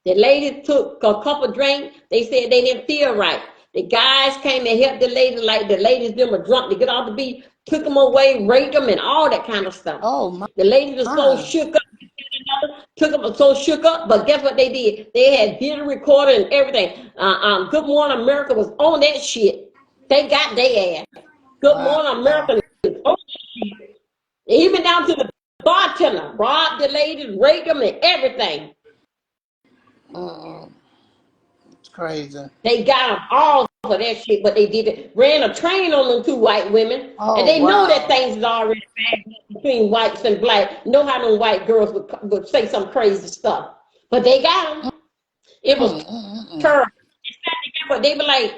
Speaker 1: The ladies took a couple drinks. They said they didn't feel right. The guys came and helped the ladies, like the ladies them were drunk to get off the beach, took them away, raped them, and all that kind of stuff.
Speaker 4: Oh my.
Speaker 1: The ladies were so shook up, took them so shook up. But guess what they did? They had video recorder and everything. Good Morning America was on that shit. They got their ass. Good Morning America was on that shit. Even down to the bartender, robbed the ladies, raped them, and everything.
Speaker 4: It's crazy.
Speaker 1: They got them all for that shit, but they did it. Ran a train on them two white women,
Speaker 4: Oh,
Speaker 1: and they know
Speaker 4: wow.
Speaker 1: that things is already bad between whites and black. Know how them white girls would say some crazy stuff, but they got them. It was terrible. But they were like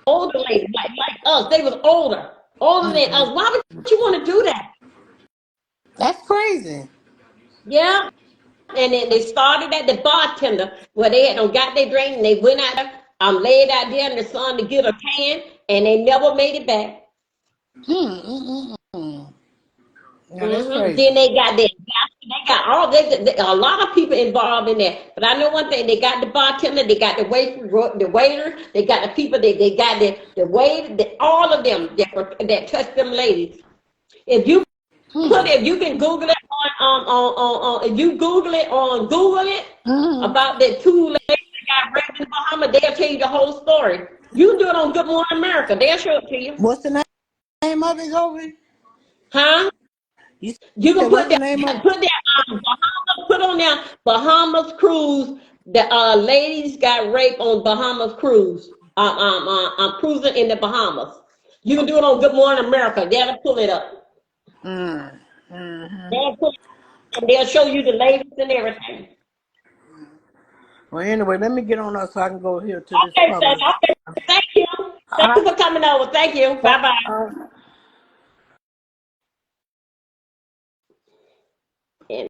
Speaker 1: older ladies, like us. They was older than us. Why would you want to do that?
Speaker 4: That's crazy.
Speaker 1: Yeah. And then they started at the bartender where they had got their drink and they went out there, laid out there in the sun to get a tan, and they never made it back.
Speaker 4: Yeah, that's crazy.
Speaker 1: Then they got a lot of people involved in that. But I know one thing: they got the bartender, they got the waiter, they got the people, they got the waiter, all of them that touched them ladies. If you can Google it if you Google it about the two ladies that got raped in Bahamas, they'll tell you the whole story. You can do it on Good Morning America. They'll show it to you.
Speaker 4: What's the name of it, Zoe?
Speaker 1: Huh?
Speaker 4: You
Speaker 1: can
Speaker 4: said, what's the name of it?
Speaker 1: Put on there Bahamas cruise. The ladies got raped on Bahamas cruise. Cruising in the Bahamas. You can do it on Good Morning America. They'll pull it up. They'll show you the ladies and everything.
Speaker 4: Well, anyway, let me get on up so I can go here to this
Speaker 1: Okay,
Speaker 4: public.
Speaker 1: okay. Thank you. Thank you for coming over. Thank you. Bye bye.